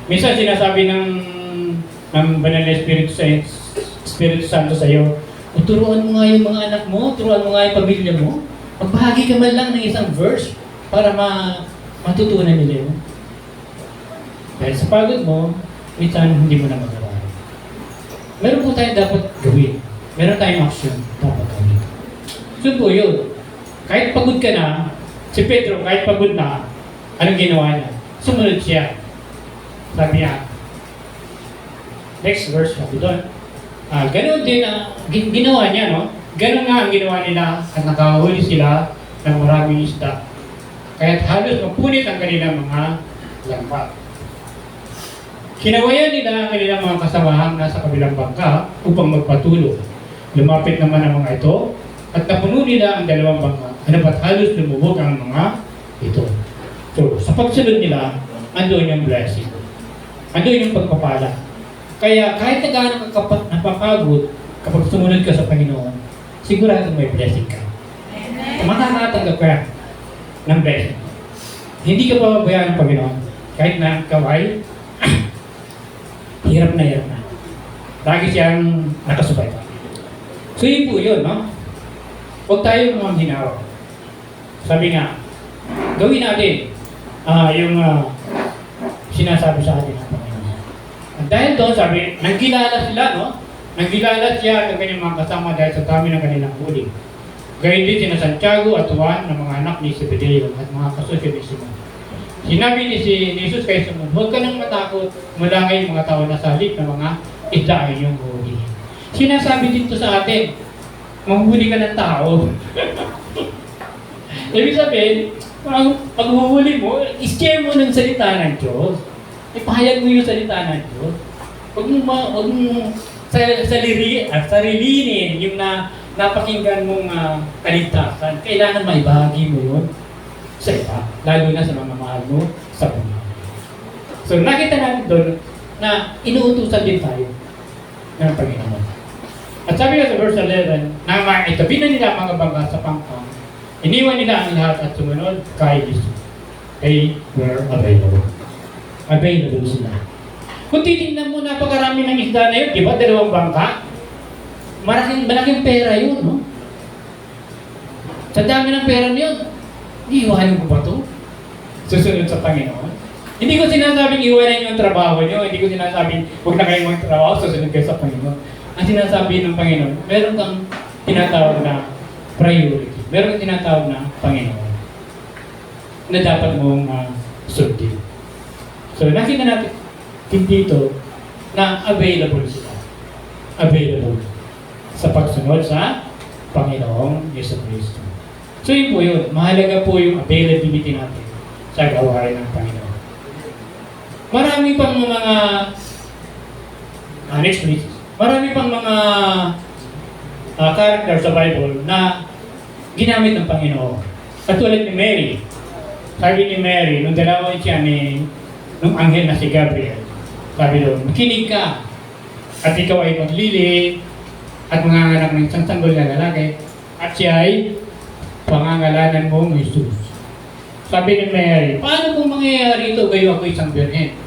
Minsan sinasabi ng Banal na Espiritu Santo sa iyo, turuan mo nga yung mga anak mo, turuan mo nga yung pamilya mo. Magbahagi ka man lang ng isang verse para matutunan nila yun. Dahil sa pagod mo, minsan hindi mo na magawa. Meron po tayong dapat gawin. Meron tayong action dapat gawin. So po yun. Kahit pagod ka na, si Pedro kahit pagod na, anong ginawa niya? Sumunod siya. Sabi niya, next verse, sabi doon, ganoon din ang ginawa niya, no? Ganoon nga ang ginawa nila at nakahuli sila ng maraming isda. Kaya't halos mapunit ang kanilang mga lambat. Kinawayan nila ang kanilang mga kasamahang nasa kabilang bangka upang magpatulog. Lumapit naman ang mga ito at napuno nila ang dalawang bangka. At halos lumubog ang mga ito. So, sa pagsunod nila, andun yung blessing. Andun yung pagpapala. Kaya kahit na gaano ka napapagod, kapag sumunod ka sa Panginoon, sigurado may blessing ka. Makakatanggap ka ng blessing. Hindi ka pababayaan ng Panginoon. Kahit na ikaw ay hirap na. Lagi siyang nakasubay ka. So yun po yun, no? Huwag tayo mga ginawa. Sabi nga, gawin natin yung sinasabi sa atin ng Panginoon. At dahil doon, sabi, nagkilala sila, no? Nagkilala siya ng kanyang mga kasama dahil sa dami ng kanilang huli. Gayun din sina Santiago at Juan ng mga anak ni Zebedeo at mga kasosyo ni Simon. Sinabi ni Jesus kay Simon, huwag ka nang matakot, malangay yung mga tao na salip ng mga isda ay iyong huli. Sinasabi dito sa atin, manghuli ka ng tao. Ibig sabihin, pag huhuli mo, i-share mo ng salita ng Diyos. Ipahayag mo yung salita ng Diyos. Huwag mo sarilinin yung napakinggan mong kaligtasan. Kailangan maibahagi mo yun sa iba, lalo na sa mga mahal mo sa buhay. So nakita natin doon na inuutusan din tayo ng Panginoon. At sabi nga sa verse 11, na itabi na nila ang mga bangka sa pangkang, iniwan nila ang lahat at sumunod kay Jesus. They were available. Available sila. Kung titignan mo, napakarami ng isda na yun, di ba? 2 bangka. Malaking pera yun, no? Sa dami ng pera na yun, iiwanan ko ba ito? Susunod sa Panginoon. Hindi ko sinasabing iwanan yung trabaho nyo. Hindi ko sinasabing huwag na kayong magtrabaho, susunod kayo sa Panginoon. Ang sinasabi ng Panginoon, meron kang tinatawag na priority. Meron kang tinatawag na Panginoon na dapat mong sundin. So nakita natin dito na available sila. Available sa pagsunod sa Panginoong Yesu Cristo. So yun po yun. Mahalaga po yung availability natin sa gawain ng Panginoon. Marami pang mga next please. Marami pang mga character sa Bible na ginamit ng Panginoon. Katulad ni Mary. Sabi ni Mary, nung dalawa siya nung anghel na si Gabriel, sabi doon, makinig ka at ikaw ay maglili at manganganak ng isang sanggol na lalaki at siya ay pangangalanan mong Jesus. Sabi ni Mary, paano kung mangyayari ito gayo ako isang birhen?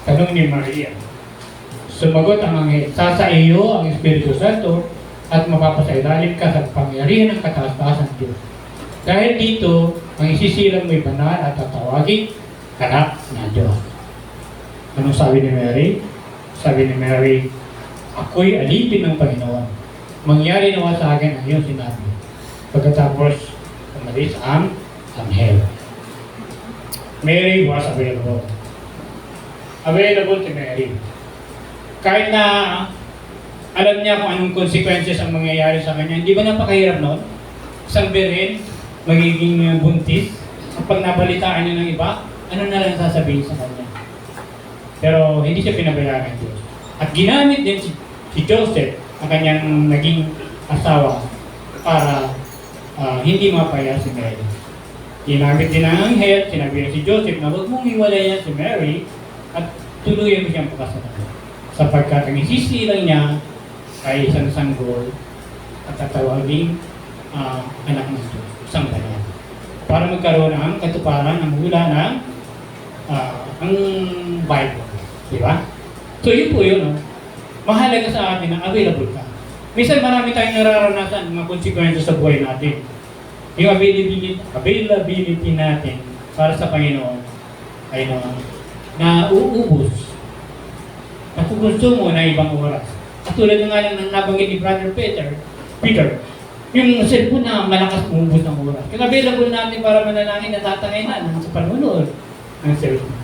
Tanong ni Maria. Sumagot ang anghel, sa iyo ang Espiritu Santo at mapapasailalim ka sa pangyarihan ng kataas-taasan ng Diyos. Dahil dito, ang isisilang may banal at tatawagin, anak na Diyos. Anong sabi ni Mary? Sabi ni Mary, ako'y alipin ng Panginoon. Mangyari nawa sa akin ang iyong sinabi. Pagkatapos, umalis ang anghel. Mary was available. Available si Mary. Kahit na alam niya kung anong consequences ang mangyayari sa kanya, hindi ba napakahirap noon? Isang birhen, magiging buntis, kapag nabalitaan niya ng iba, ano na lang sasabihin sa kanya? Pero hindi siya pinabayaan ng Diyos. At ginamit din si Joseph, ang kanyang naging asawa, para hindi mapaya si Mary. Ginamit din ng anghel, sinabi si Joseph na huwag mong hiwalayan si Mary at tuluyan mo siyang pakasalan. Sapagkat ang isisilang niya ay isang sanggol at tatawaging anak ng Diyos, isang bayan. Para magkaroon ng katuparan ng mula ng ang Bible. Di ba? So yun po yun. Mahalaga sa atin na available ka. Minsan marami tayong nararanasan mga consequences sa buhay natin. Yung availability natin para sa Panginoon ay nauubos. Nakukonsumo na ibang oras. Katulad nga lang nabanggit ni Brother Peter, yung cellphone na malakas umubos ng oras. Yung available natin para manalangin, natatangay na sa panunood ng cellphone.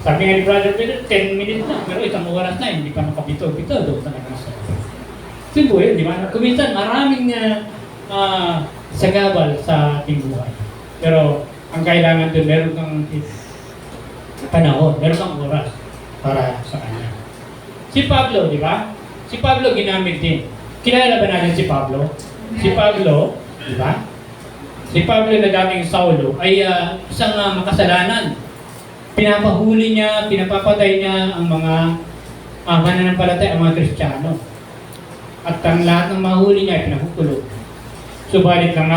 Sabi nga ni Brother Peter, 10 minutes na, pero isang oras na, hindi pa makapito-pito, doon sa cellphone. Simple yun, di ba? Kuminsan, maraming sagabal sa ating buhay. Pero, ang kailangan doon, meron kang panahon, meron kang oras para sa kanya. Si Pablo, di ba? Si Pablo ginamit din. Kilala ba natin si Pablo? Si Pablo, di ba? Si Pablo na dating Saulo ay isang makasalanan. Pinapahuli niya, pinapapatay niya ang mga mananampalataya, ang mga Kristiyano. At ang lahat ng mahuli niya ay pinakukulong. Subalit lang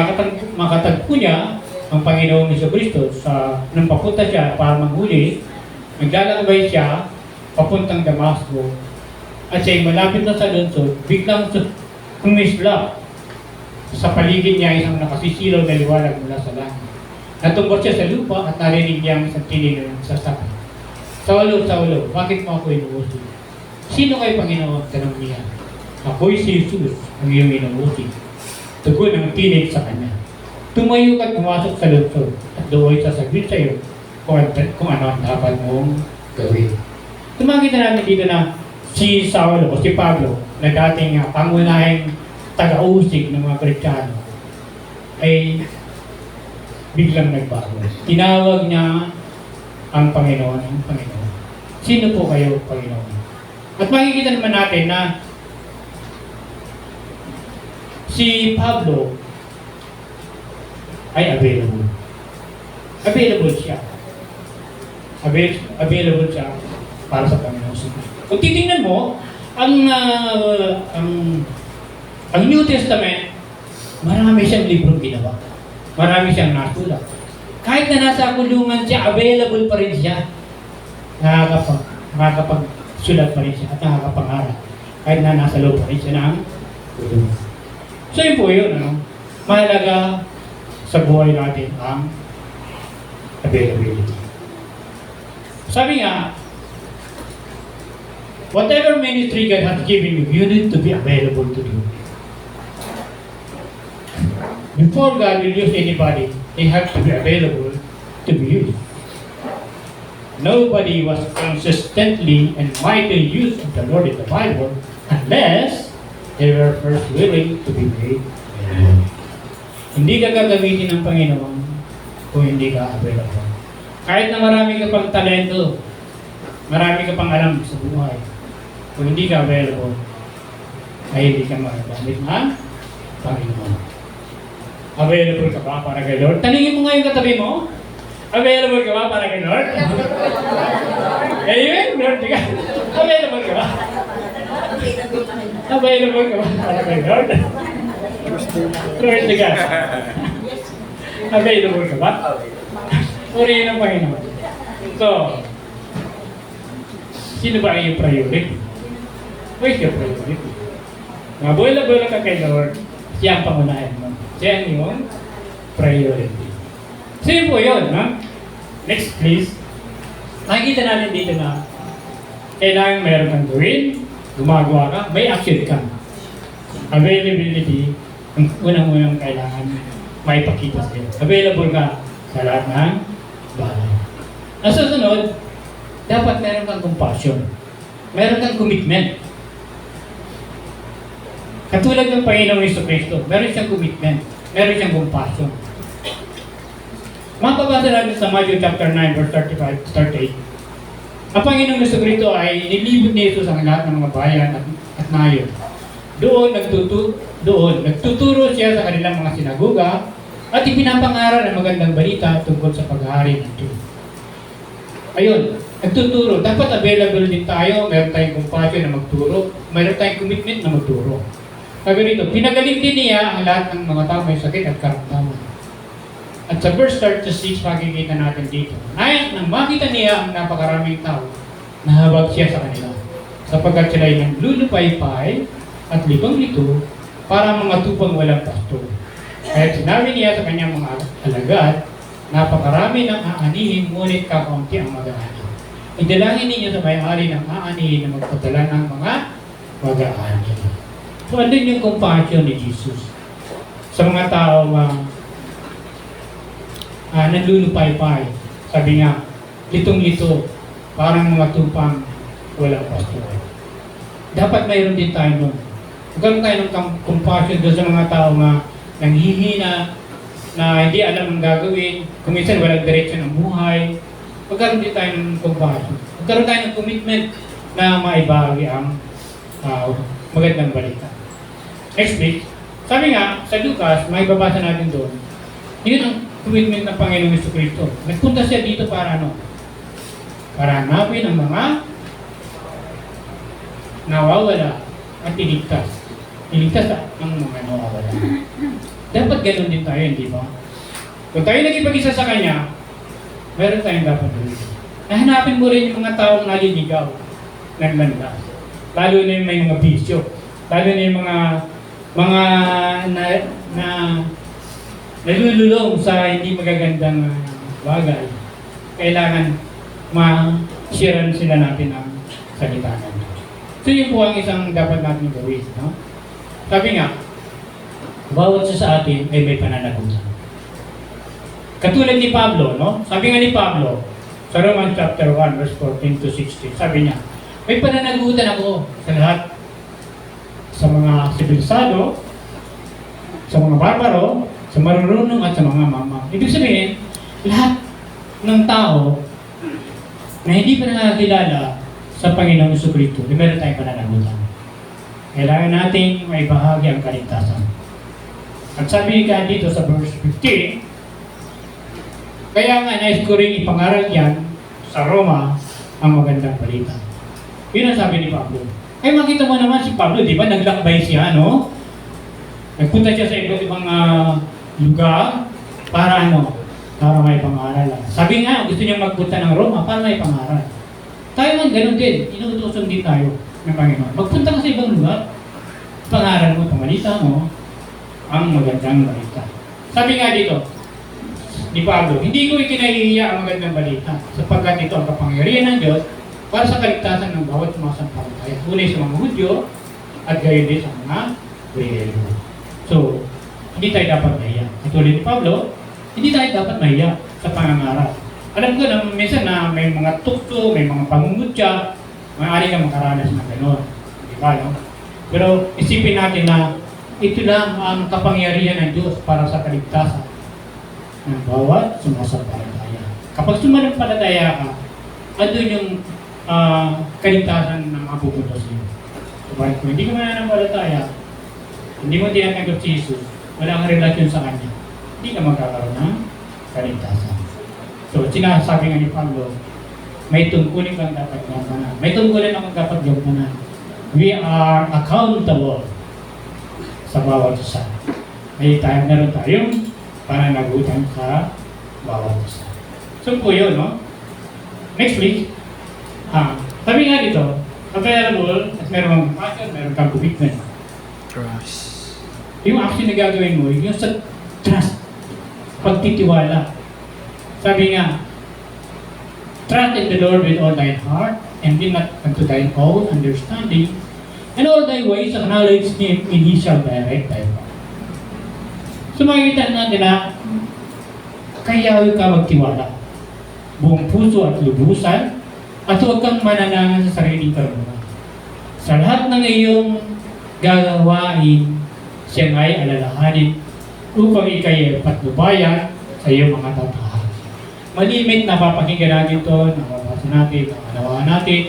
makatagpo niya ang Panginoong Jesucristo nang papunta siya para manghuli, naglalakbay siya papuntang Damasco at siya'y malapit na sa lungsod, biglang humislap sa paligid niya isang nakasisilaw na liwanag mula sa langit. Natumbot siya sa lupa at narinig niya ang isang tinig na nagsasaka. Saulo, Saulo, bakit mo ako inuusig? Sino kay Panginoon? Tanong niya. Ako'y si Jesus, ang iyong inuusig. Tugon ang tinig sa kanya. Tumayo ka't pumasok sa lungsod at doon sasabihin sa iyo kung ano ang dapat mong gawin. Tumakita namin dito na si Saulo o si Pablo na dating pangunahing taga-usig ng mga Kristiyano ay biglang nagbago. Tinawag niya ang Panginoon. Sino po kayo, Panginoon? At makikita naman natin na si Pablo ay available. Available siya. Available siya para sa Panginoon. Kung titingnan mo, ang New Testament, marami siyang librong ginawa. Marami siyang nasulat. Kahit na nasa kulungan siya, available pa rin siya. Nakakapagsulat pa rin siya at nakakapangarap. Kahit na nasa loob pa rin siya ng kulungan. So yun po yun, mahalaga sa buhay natin ang availability. Sabi nga, whatever ministry God has given you, you need to be available to do. Before God will use anybody, they have to be available to be used. Nobody was consistently and mightily used of the Lord in the Bible unless they were first willing to be made available. Hindi ka gagamitin ng Panginoon kung hindi ka available. Kahit na marami ka pang talento, marami ka pang alam sa buhay, kung hindi ka available, ay hindi ka magagamit ng Panginoon. Available ka ba para kay Lord? Tanungin mo nga yung katabi mo. Available ka ba para kay Lord? Amen? Lord, di ka. Available ka ba? Available ka ba para kay Lord? Lord, di ka. Available ka ba? Purihin ang Panginoon. So, sino ba ang iyong priority? Who is your priority? Available ka kay Lord, siya ang pangunahin mo. Siya ang iyong priority. So yun po yun, ha? Next please. Nakikita natin dito na kailangan meron kang gawin, gumagawa ka, may action ka. Availability, ang unang-unang kailangan may pakita sa'yo. Available ka sa lahat ng bagay. Ang susunod, dapat meron kang compassion. Meron kang commitment. Katulad ng Panginoong Jesucristo, meron siyang commitment, meron siyang compassion. Mapabasa natin sa Matthew chapter 9, verse 35-38. Ang Panginoong Jesucristo ay nilibot ni Jesus ang lahat ng mga bayan at nayon. Doon nagtuturo siya sa kanilang mga sinagoga at ipinapangaral ang magandang balita tungkol sa paghahari ng Diyos. Ayun, nagtuturo. Dapat available din tayo, meron tayong compassion na magturo, meron tayong commitment na magturo. Sabi rito, pinagaling din niya ang lahat ng mga tao may sakit at karamdaman. At sa verse 36, makikita natin dito. Nang makita niya ang napakaraming tao, nahabag siya sa kanila. Sapagkat sila ay naglulupay-pay at libang-lito para mga tupang walang pastor. Kaya sinabi niya sa kanyang mga alagad, napakarami ng aanihin, ngunit kakaunti ang mag-aani. Idalangin ninyo sa may-ari ng aanihin na magpadala ng mga mag-aani. So, andun yung compassion ni Jesus sa mga tao naglulupay-pay. Sabi nga, litong-lito, parang mga tupang walang pastor. Dapat mayroon din tayo nun. Magkaroon tayo ng compassion doon sa mga tao na nanghihina, na hindi alam ang gagawin, kung minsan walang direksyon ng buhay. Magkaroon din tayo ng compassion. Magkaroon tayo ng commitment na maibahagi ang magandang balita. Next please. Sabi nga, sa Lucas, may babasa natin doon, yun ang commitment ng Panginoong Jesucristo. Nagpunta siya dito para ano? Para hanapin ang mga nawawala at iligtas. Iligtas ang mga nawawala. Dapat ganun din tayo, hindi ba? Kung tayo nagipag-isa sa Kanya, meron tayong dapat gawin. Nahanapin mo rin yung mga taong naliligaw, naglandas. Lalo na yung may mga bisyo. Lalo na yung mga nalululong sa hindi magagandang bagay. Kailangan ma-sharean sila natin ang salita ng Diyos. So yun po ang isang dapat natin gawin. No? Sabi nga, bawat isa sa atin ay may pananagutan. Katulad ni Pablo, no? Sabi nga ni Pablo, sa Romans chapter 1, verse 14 to 16, sabi niya, may pananagutan ako sa lahat, sa mga sibilisado, sa mga barbaro, sa marurunong at sa mga mama. Ibig sabihin, lahat ng tao na hindi pa nakakilala sa Panginoong Jesucristo, meron tayong pananagutan. Kailangan natin may bahagi ang kaligtasan. At sabi ka dito sa verse 15, kaya nga nais ko rin ipangaral yan sa Roma ang magandang balita. Yun ang sabi ni Pablo. Eh makita mo naman si Pablo, di ba? Naglakbay siya, no? Nagpunta siya sa iba't ibang lugar para ano? Para may pangaral. Sabi nga, gusto niya magpunta ng Roma para may pangaral. Tayo man ganun din. Inuutosan din tayo ng Panginoon. Magpunta ka sa ibang lugar. Pangaral mo, pamalita mo ang magandang balita. Sabi nga dito, ni Pablo, hindi ko ikinahihiya ang magandang balita sapagkat ito ang kapangyarihan ng Diyos para sa kaligtasan ng bawat sumasampalataya. Tunay sa mga Hudyo at gayon din sa mga Griyego. So, hindi tayo dapat mahiya. Katulad ni Pablo, hindi tayo dapat mahiya sa pangangarap. Alam ko na minsan na may mga tukso, may mga pangungutya, maaari kang makaranas ng gano'n. Di ba, no? Pero isipin natin na ito lang ang kapangyarihan ng Diyos para sa kaligtasan ng bawat sumasampalataya. Kapag sumasampalataya ka, andun yung kaligtasan ng mga pupunta sa iyo. Subalit kung hindi ka mananampalataya, hindi mo tinatanggap si Jesus, wala kang relasyon sa Kanya, hindi ka magkakaroon ng kaligtasan. So, sinasabi nga ni Pablo, may tungkulin kang dapat gampanan. May tungkulin akong dapat gampanan. We are accountable sa bawat isa. Meron tayong pananagutan sa bawat isa. So po yun, no? Next please. Sabi nga dito, available at meron kang passion, meron kang commitment. Trust. Yung action na gagawin mo, yung sa trust, pagtitiwala. Sabi nga, trust in the Lord with all thine heart, and lean not unto thine own understanding, and all thy ways acknowledge Him, and He shall direct thy path. So makikita natin na kaya ka magtiwala. Buong puso at lubusan, at huwag kang mananangan sa sariling karunungan. Sa lahat ng iyong gagawain, siya ay alalahanin upang ikay patnubayan sa iyong mga tatahan. Malimit na papakinggan natin ito, nakabasa natin, nakalawaan natin.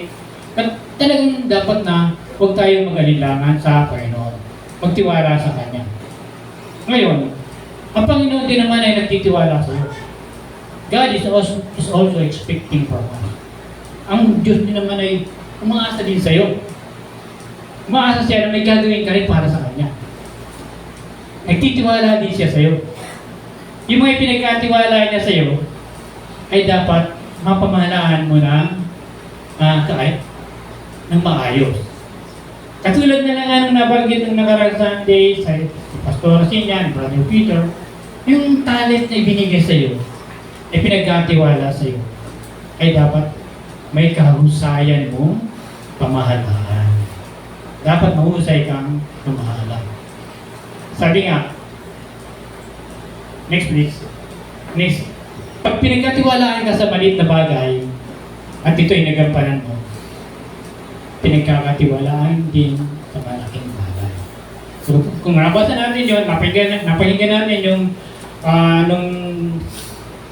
At talagang dapat na huwag tayong mag-alilangan sa Panginoon. Magtiwala sa Kanya. Ngayon, ang Panginoon din naman ay nagtitiwala sa iyo. God is also expecting from us. Ang Diyos din naman ay umaasa din sa iyo. Umaasa siya na may gagawin ka rin para sa Kanya. Nagtitiwala din siya sa iyo. Yung mga pinagkatiwala niya sa iyo, ay dapat mapamahalaan mo ng maayos. Katulad na lang anong nabanggit ng nakarang Sunday sa Pastor Sinyan, Brother Peter, yung talent na ibinigay sa iyo, ay pinagkatiwala sa iyo, ay dapat may kahusayan mong pamahalaan. Dapat mahusay kang pamahalaan. Sabi nga, next please. Next. Pag pinagkatiwalaan ka sa maliit na bagay, at ito ay nagampanan mo, pinagkakatiwalaan din sa malaking bagay. So, kung nabasa natin yun, napakinggan natin yung nung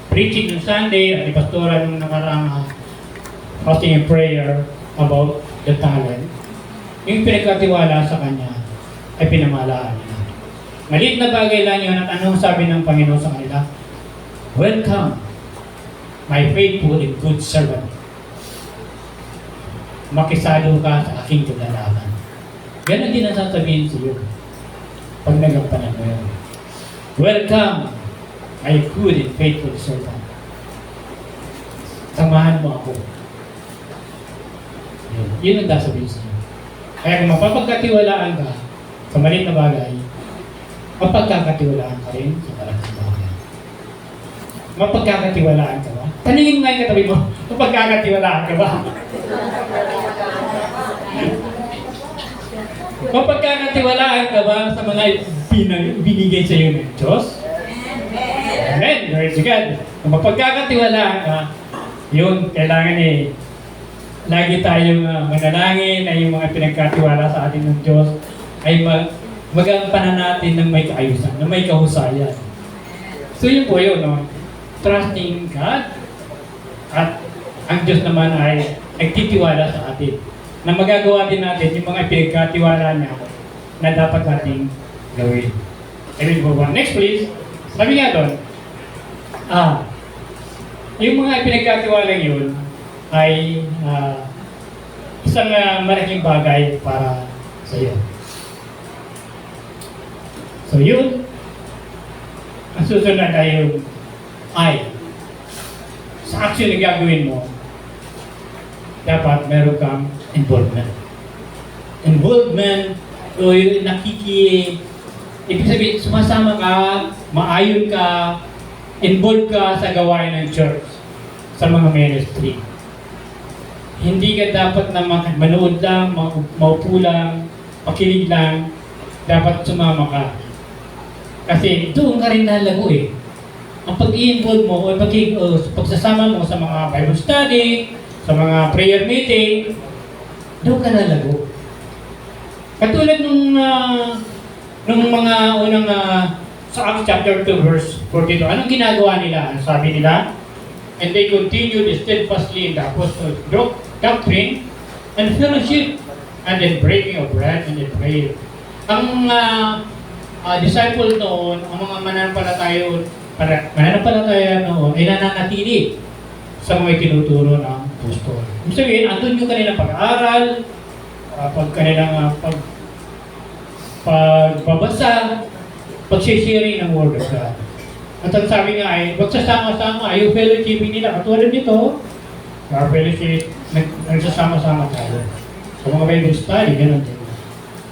preaching ng Sunday at ipastora nung nakarang fasting and prayer about the talent, yung pinagkatiwala sa Kanya ay pinamalaan niya. Maliit na bagay lang yun at anong sabi ng Panginoon sa kanila? Welcome, my faithful and good servant. Makisalo ka sa aking kagalakan. Ganon din ang sasabihin sa iyo pag nagampanan mo yun. Welcome, my good and faithful servant. Samahan mo ako. Yun ang sasabihin sa iyo. Kaya kung mapapagkatiwalaan ka sa maliit na bagay, mapagkakatiwalaan ka rin sa malaking bagay. Mapagkakatiwalaan ka ba? Tanungin mo nga yung katabi mo, mapagkakatiwalaan ka ba? Mapagkakatiwalaan ka ba sa mga binigay sa iyo ng Diyos? Amen. Glory to God. Kung mapagkakatiwalaan ka, yun, kailangan lagi tayong manalangin na yung mga pinagkatiwala sa atin ng Diyos ay magampanan natin ng may kaayusan, ng may kahusayan. So yun po yun, no? Trusting God, at ang Diyos naman ay nagtitiwala sa atin na magagawa din natin yung mga pinagkatiwala niya na dapat nating gawin. Amen po ba? Next please. Sabi nga doon, yung mga pinagkatiwala yun ay isang malaking bagay para sa iyo. So yun, ang susunod ay sa action na gagawin mo, dapat meron kang involvement. Involvement, o yung ibig sabihin, sumasama ka, maayon ka, involved ka sa gawain ng church, sa mga ministry. Hindi ka dapat na manood lang, maupo lang, makinig lang, dapat sumama ka. Kasi doon ka rin nalago eh. Ang pag-i-involve mo, o pagsasama mo sa mga Bible study, sa mga prayer meeting, doon ka nalago. Katulad nung mga unang sa Acts chapter 2 verse 42, anong ginagawa nila? Ang sabi nila, and they continued steadfastly in the apostles' doctrine and fellowship, and then breaking of bread and then prayer. Ang disciple noon, ang mga mananampalataya noon, ay nananatili sa mga tinuturo ng apostol. Ibig sabihin, andun yung kanilang pag-aaral, pagbabasa, pag-sharing ng Word of God. At ang sabi nga ay, magsasama-sama, yung fellowshipping nila, katulad nito, our fellowship, nagsasama-sama tayo. Sa mga Bible study, gano'n din.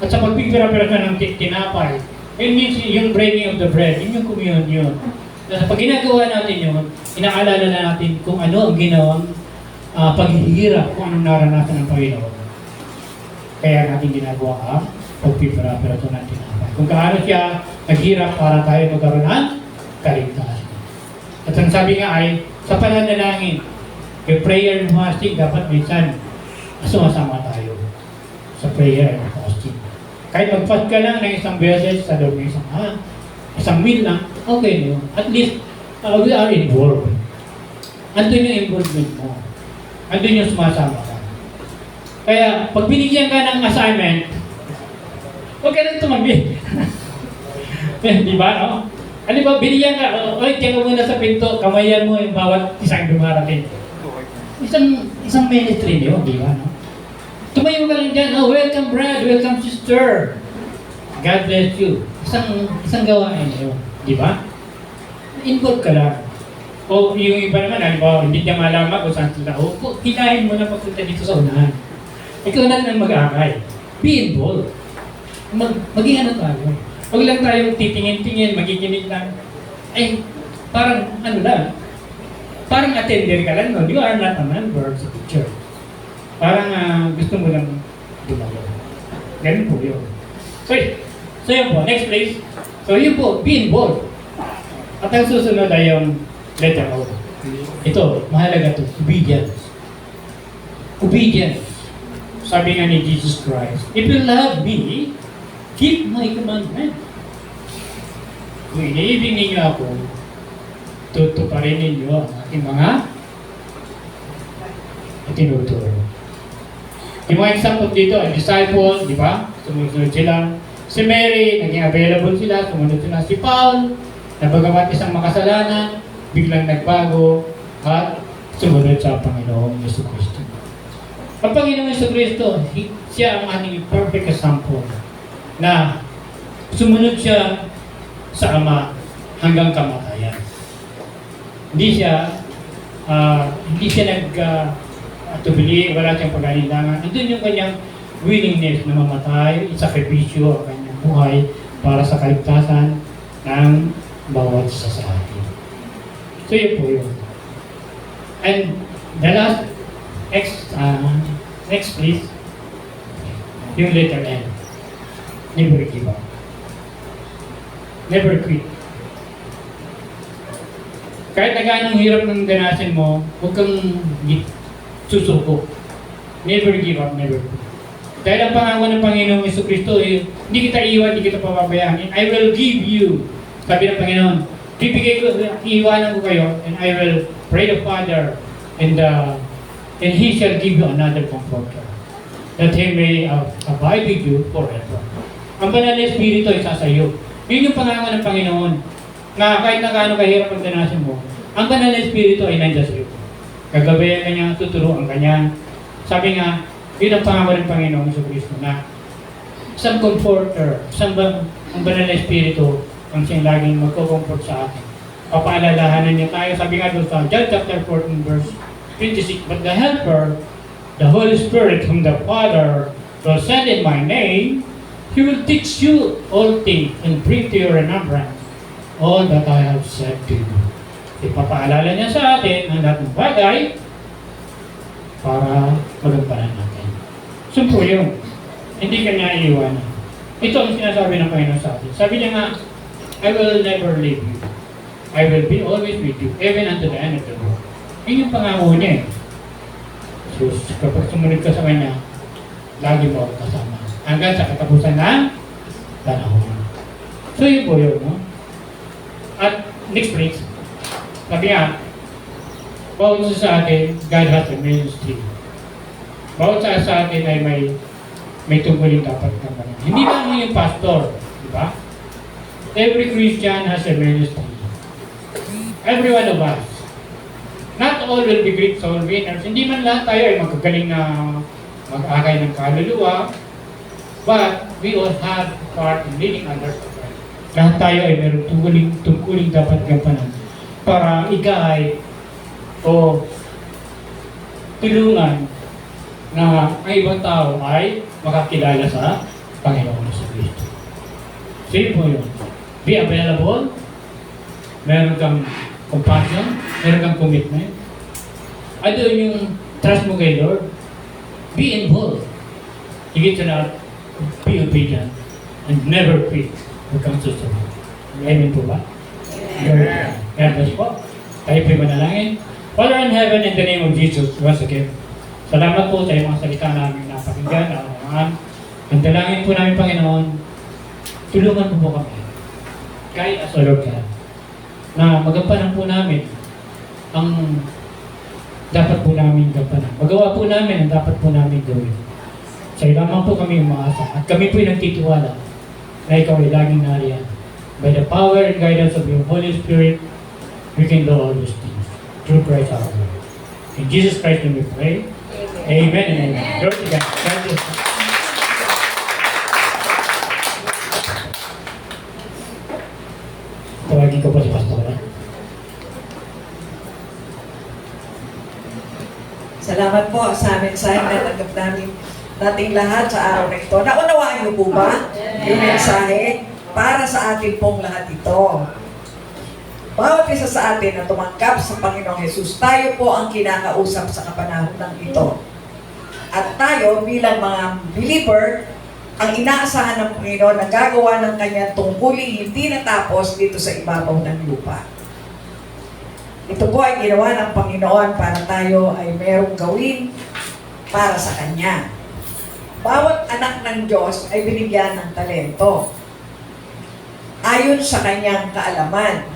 At sa pagpipira-pira ka ng tinapay, yun means yung breaking of the bread, yun yung communion. At pag ginagawa natin yun, inaalala na natin kung ano ang ginawang paghihirap, kung anong naranasan ng Panginoon. Kaya natin ginagawa ang pagpipira-pira ito ng tinapay. Kung kaano siya naghirap para tayo magkaroon ng kaligtasan. At ang sabi nga ay, sa pananalangin, yung prayer and fasting, dapat minsan sumasama tayo sa prayer and fasting. Kahit mag-fast ka lang ng isang beses sa loob ng isang meal lang, okay na yun. At least, we are involved. Andun yung involvement mo. Andun yung sumasama ka. Kaya, pag binigyan ka ng assignment, huwag ka nang tumabi. Di ba, no? Ano ba, binigyan ka, oy, tiyan ka muna sa pinto, kamayan mo yung bawat isang dumarating. Isang ministry niyo, di ba, no? Tumayo ka lang dyan, oh, welcome brad, welcome sister. God bless you. Isang gawain niyo, di ba? Involve ka lang. O yung iba naman, halimbawa, hindi niya malaman kung saan sila, o hilahin mo na pagpunta dito sa unahan. Ikaw na lang mag-aakay. Be involved. Maging ano tayo. Huwag lang tayong titingin-tingin, magiginig lang. Ay, parang ano lang. Parang attender ka lang, no? You are not a member of the church. Parang gusto mo lang dumalo. Ganun po yun. So yun po, next please. So yun po, be involved. At ang susunod ay yung letter O. Ito, mahalaga ito, obedience. Obedience. Sabi nga ni Jesus Christ, if you love me, keep my commandment. Kung iniibig ninyo ako, tutuparin ninyo ang aking mga tinuturo. Yung mga example dito, ang disciple, di ba? Sumunod sila. Si Mary, naging available sila, sumunod sila. Si Paul, na bagamat isang makasalanan, biglang nagbago at sumunod sa Panginoong Jesucristo. Ang Panginoong Jesucristo, siya ang ating perfect example na sumunod siya sa Ama hanggang kamatayan. Hindi siya tubili, wala siyang pag-alinlangan. Andun yung kanyang willingness na mamatay, isakripisyo ang kanyang buhay para sa kaligtasan ng bawat isa sa atin. So yun po yun. And the last, next please, yung letter N. Never give up. Never quit. Kahit na gaano hirap ng ganasin mo, huwag kang susuko. Never give up, never quit. Dahil ang pangako ng Panginoong Jesucristo, hindi kita iwan, hindi kita pababayaan. I will give you, sabi ng Panginoon, iiwanan ko kayo, and I will pray the Father, and He shall give you another comforter, that He may abide with you forever. Ang banal na Espiritu ay sa iyo. Yun yung pangako ng Panginoon, na kahit na gaano kahirap ang danasin mo, ang banal na Espiritu ay nandiyan sa iyo. Gagabayan ka niya, tuturuan ka niya. Sabi nga, yun ang pangako ng Panginoong Jesucristo na isang comforter, ang banal na Espiritu, ang siyang laging magko-comfort sa atin. Papaalalahanan niya tayo, sabi nga doon sa John chapter 14 verse 26, but the Helper, the Holy Spirit whom the Father will send in my name, He will teach you all things and bring to your remembrance all that I have said to you. Ipapaalala niya sa atin ang lahat ng bagay para magampanan natin. Sumpo yun. Hindi ka niya iiwanan. Ito ang sinasabi ng Panginoon sa atin. Sabi niya nga, I will never leave you. I will be always with you, even unto the end of the world. Yun yung pangako niya eh. So, kapag sumunod ka sa Kanya, lagi mo ako kasama. Hanggang sa katapusan ng panahon. So, yun po yun, no? At next please. Sabi nga, bawat isa sa atin, God has a ministry. Bawat isa sa atin ay may tungkulin dapat gampanan. Hindi lang yung pastor, di ba? Every Christian has a ministry. Every one of us. Not all will be great soul winners. Hindi man lahat tayo ay magagaling na mag-akay ng kaluluwa. But we all have part in leading others to Christ. Lahat tayo ay meron tungkuling dapat gampanan para i-guide o tulungan na ang ibang tao ay makakilala sa Panginoon sa Kristo. So yun po yun. Be available. Meron kang compassion. Meron kang commitment. At doon yung trust mo kay Lord. Be involved. Higit sa lahat, be obedient and never quit when it comes to service. Amen po ba? Amen. God bless po. Tayo po'y manalangin. Father in heaven, in the name of Jesus, once again, salamat po sa mga salita namin napakinggan, naunangan. Ang dalangin po namin, Panginoon, tulungan mo po kami. Guide us, O Lord God, na magampanan po namin ang dapat po namin gampanan. Magawa po namin ang dapat po namin gawin. Sa lamang po kami umaasa at kami po'y nagtitiwala na ikaw ay laging nariyan. By the power and guidance of your Holy Spirit, we can do all these things through Christ our Lord. In Jesus Christ name we pray. Amen and amen. Lord to God. God bless you. Tawagin ko po si Pastor. Salamat po sa mensahe na tanggap namin nating lahat sa araw na ito. Naunawaan niyo po ba yung mensahe para sa atin pong lahat ito? Bawat isa sa atin na tumanggap sa Panginoong Jesus, tayo po ang kinakausap sa kapanahunan ito. At tayo bilang mga believer, ang inaasahan ng Panginoon na gagawa ng kanyang tungkulin hindi natapos dito sa ibabaw ng lupa. Ito po ay ginawa ng Panginoon para tayo ay merong gawin para sa Kanya. Bawat anak ng Diyos ay binigyan ng talento. Ayon sa Kanyang kaalaman.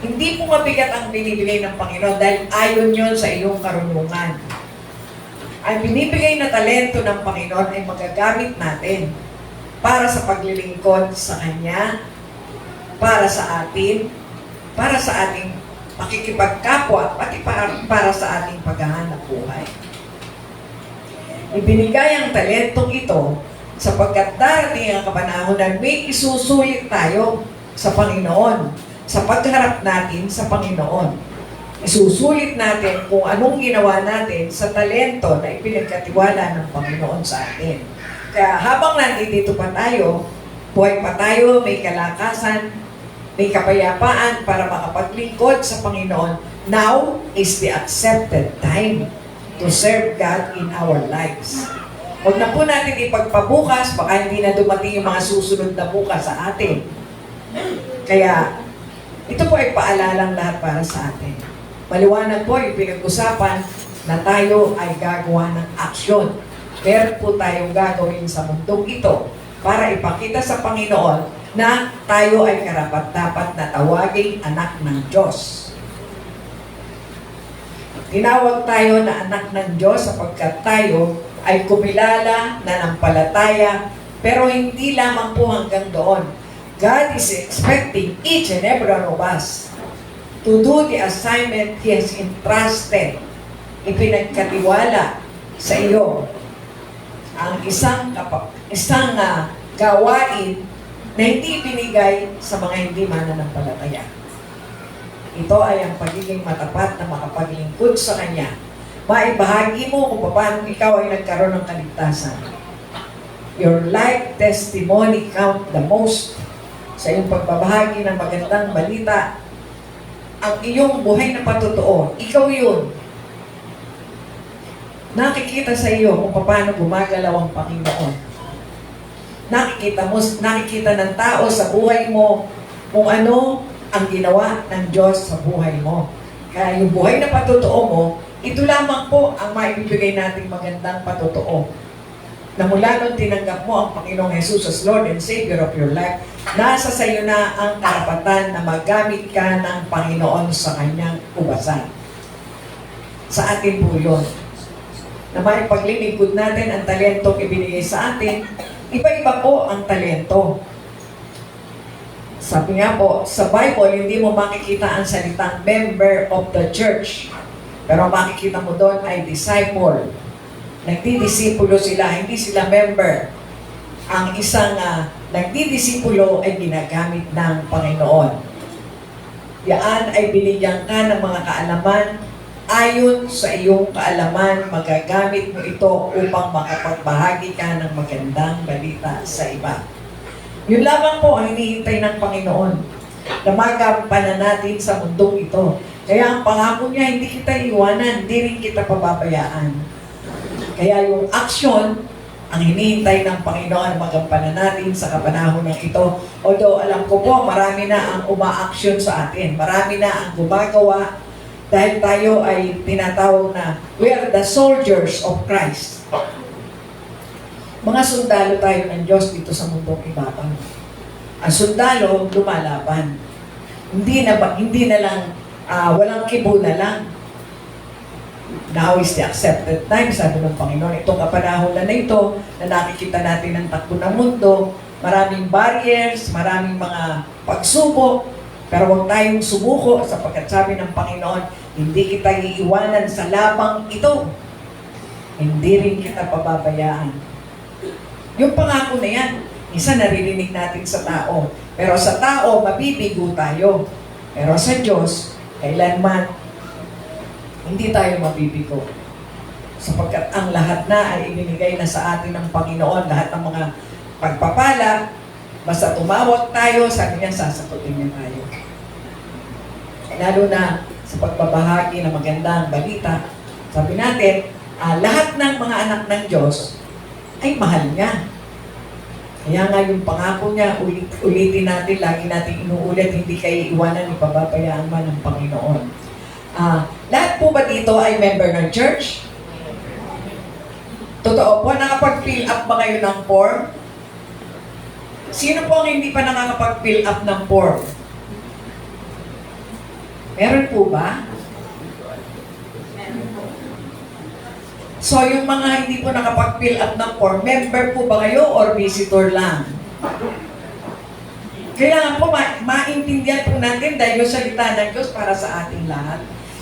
Hindi po mabigat ang binibigay ng Panginoon dahil ayon yun sa iyong karunungan. Ang binibigay na talento ng Panginoon ay magagamit natin para sa paglilingkod sa Kanya, para sa atin, para sa ating pakikipagkapwa, pati para sa ating paghahanap buhay. Ibinigay ang talentong ito sapagkat darating ang kapanahunan, may isusulit tayo sa Panginoon, sa pagharap natin sa Panginoon. Isusulit natin kung anong ginawa natin sa talento na ipinagkatiwala ng Panginoon sa atin. Kaya habang nandito pa tayo, buhay pa tayo, may kalakasan, may kapayapaan para makapaglingkod sa Panginoon. Now is the accepted time to serve God in our lives. Huwag na po natin ipagpabukas, baka hindi na dumating yung mga susunod na bukas sa atin. Kaya, ito po ay paalalang lahat para sa atin. Maliwanag po yung pinag-usapan na tayo ay gagawa ng aksyon. Meron po tayong gagawin sa mundong ito para ipakita sa Panginoon na tayo ay karapat-dapat na tawaging anak ng Diyos. Tinawag tayo na anak ng Diyos sapagkat tayo ay kumilala, nanampalataya, pero hindi lamang po hanggang doon. God is expecting each and every one of us to do the assignment He has entrusted. Ipinagkatiwala sa iyo ang isang gawain na hindi binigay sa mga hindi mananampalataya. Ito ay ang pagiging matapat na makapaglingkod sa Kanya. Maibahagi mo kung paano ikaw ay nagkaroon ng kaligtasan. Your life testimony count the most sa iyong pagbabahagi ng magandang balita ang iyong buhay na patotoo, ikaw yun. Nakikita sa iyo kung paano gumagalaw ang Panginoon. Nakikita ng tao sa buhay mo kung ano ang ginawa ng Diyos sa buhay mo. Kaya yung buhay na patotoo mo, ito lamang po ang maibibigay nating magandang patotoo. Na mula nung tinanggap mo ang Panginoong Jesus as Lord and Savior of your life, nasa sa iyo na ang karapatan na magamit ka ng Panginoon sa kanyang ubasan. Sa atin po yun. Na maipaglilingkod natin ang talentong ibinigay sa atin, iba-iba po ang talento. Sabi nga po, sa Bible, hindi mo makikita ang salitang member of the church. Pero makikita mo doon ay disciple. Nagdidisipulo sila, hindi sila member. Ang isang nagdidisipulo ay ginagamit ng Panginoon. Yaan ay binigyan ka ng mga kaalaman. Ayon sa iyong kaalaman, magagamit mo ito upang makapagbahagi ka ng magandang balita sa iba. Yun lamang po ang hinihintay ng Panginoon, na magampanan natin sa mundong ito. Kaya ang pangako niya, hindi kita iwanan, hindi rin kita pababayaan. Kaya yung aksyon, ang hinihintay ng Panginoon, magampanan natin sa kapanahon ng ito. Although alam ko po, marami na ang umaaksyon sa atin, marami na ang gumagawa, dahil tayo ay tinatawag na we are the soldiers of Christ. Mga sundalo tayo ng Diyos dito sa mundong ibabaw. Ang sundalo, lumalaban. Hindi na lang, walang kibo na lang. Now is the accepted time, sabi ng Panginoon. Itong kapanahon na ito, na nakikita natin ang takbo ng mundo, maraming barriers, maraming mga pagsubok, pero huwag tayong sumuko sapagkat sabi ng Panginoon, hindi kita iiwanan sa labang ito. Hindi rin kita pababayaan. Yung pangako na yan, isa naririnig natin sa tao. Pero sa tao, mabibigo tayo. Pero sa Diyos, kailanman, hindi tayo mabibigo. Sapagkat ang lahat na ay ibinigay na sa atin ng Panginoon, lahat ng mga pagpapala, basta tumawag tayo, sabi niya, sasagutin niya tayo. Lalo na sa pagbabahagi ng magandang balita, sabi natin, lahat ng mga anak ng Diyos ay mahal niya. Kaya nga yung pangako niya, ulitin natin, lagi natin inuulit, hindi kayo iwanan, ipababayaan man ng Panginoon. Lahat po ba dito ay member ng church? Totoo po, nakapag-fill up ba kayo ng form? Sino po ang hindi pa nakakapag-fill up ng form? Meron po ba? So, yung mga hindi po nakapag-fill up ng form, member po ba kayo or visitor lang? Kailangan po maintindihan po natin dahil yung salita ng Diyos para sa ating lahat.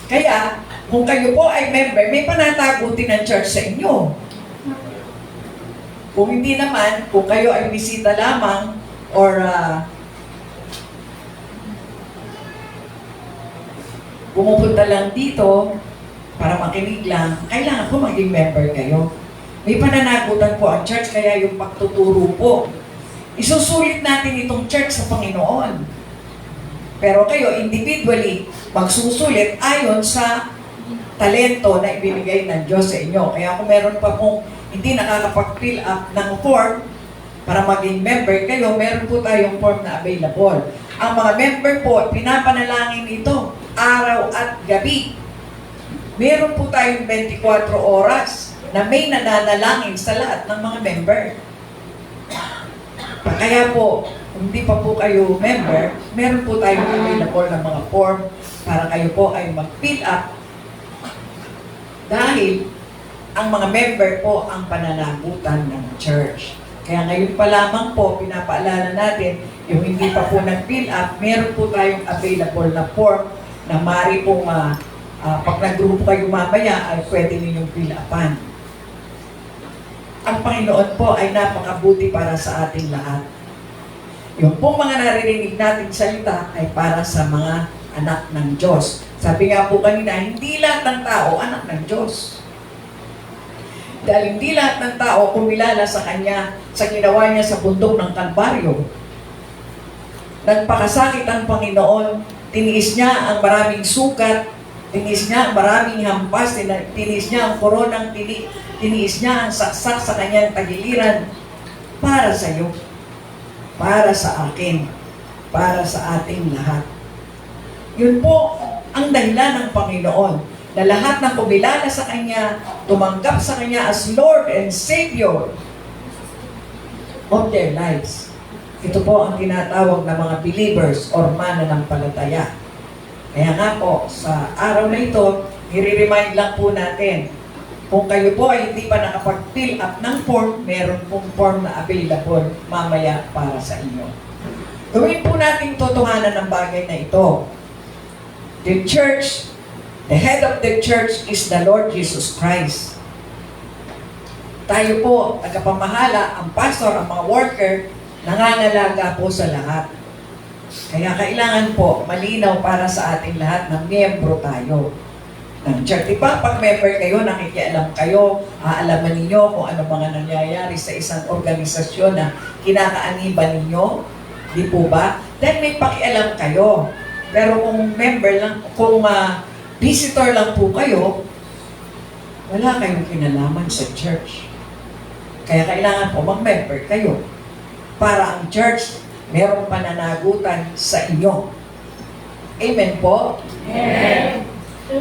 Kaya, kung kayo po ay member, may panatagutin ng church sa inyo. Kung hindi naman, kung kayo ay bisita lamang or pumupunta lang dito para makinig lang, kailangan po maging member kayo. May pananagutan po ang church, kaya yung pagtuturo po, isusulit natin itong church sa Panginoon. Pero kayo, individually, magsusulit ayon sa talento na ibinigay ng Diyos sa inyo. Kaya kung meron pa pong hindi nakakapag-fill up ng form para maging member kayo, meron po tayong form na available. Ang mga member po, pinapanalangin ito araw at gabi. Meron po tayong 24 oras na may nananalangin sa lahat ng mga member. Kaya po, hindi pa po kayo member, meron po tayong available na mga form para kayo po ay mag-fill up. Dahil ang mga member po ang pananagutan ng church. Kaya ngayon pa lamang po, pinapaalala natin, yung hindi pa po nag-fill up, meron po tayong available na form na maaari pong pag nag-grupo kayo mamaya ay pwede ninyong fill upan. Ang Panginoon po ay napakabuti para sa ating lahat. Yung pong mga naririnig nating salita ay para sa mga anak ng Diyos. Sabi nga po kanina, hindi lahat ng tao anak ng Diyos. Dahil hindi lahat ng tao kumilala sa Kanya, sa ginawa Niya sa bundok ng Kalbaryo. Nagpakasakit ang Panginoon Tiniis niya ang maraming sukat, tiniis niya ang maraming hampas, tiniis niya ang koronang tiniis niya ang saksak sa kanyang tagiliran para sa iyo, para sa akin, para sa ating lahat. Yun po ang dahilan ng Panginoon na lahat ng kumilala sa Kanya, tumanggap sa Kanya as Lord and Savior of their lives. Ito po ang tinatawag na mga believers or mananampalataya. Kaya nga po, sa araw na ito, i-remind lang po natin, kung kayo po ay hindi pa nakapag-fill up ng form, meron pong form na available mamaya para sa inyo. Gawin po natin totohanan ng bagay na ito. The church, the head of the church is the Lord Jesus Christ. Tayo po, tagapamahala, ang pastor, ang mga worker, nangangalaga po sa lahat. Kaya kailangan po malinaw para sa ating lahat na miyembro tayo ng church. Diba, pag member kayo, nakikialam kayo, aalaman ninyo kung ano mga nangyayari sa isang organisasyon na kinakaaniban ninyo. Di po ba? Dahil may pakialam kayo. Pero kung member lang, kung visitor lang po kayo, wala kayong kinalaman sa church. Kaya kailangan po mag-member kayo para ang church merong pananagutan sa inyo. Amen po? Amen.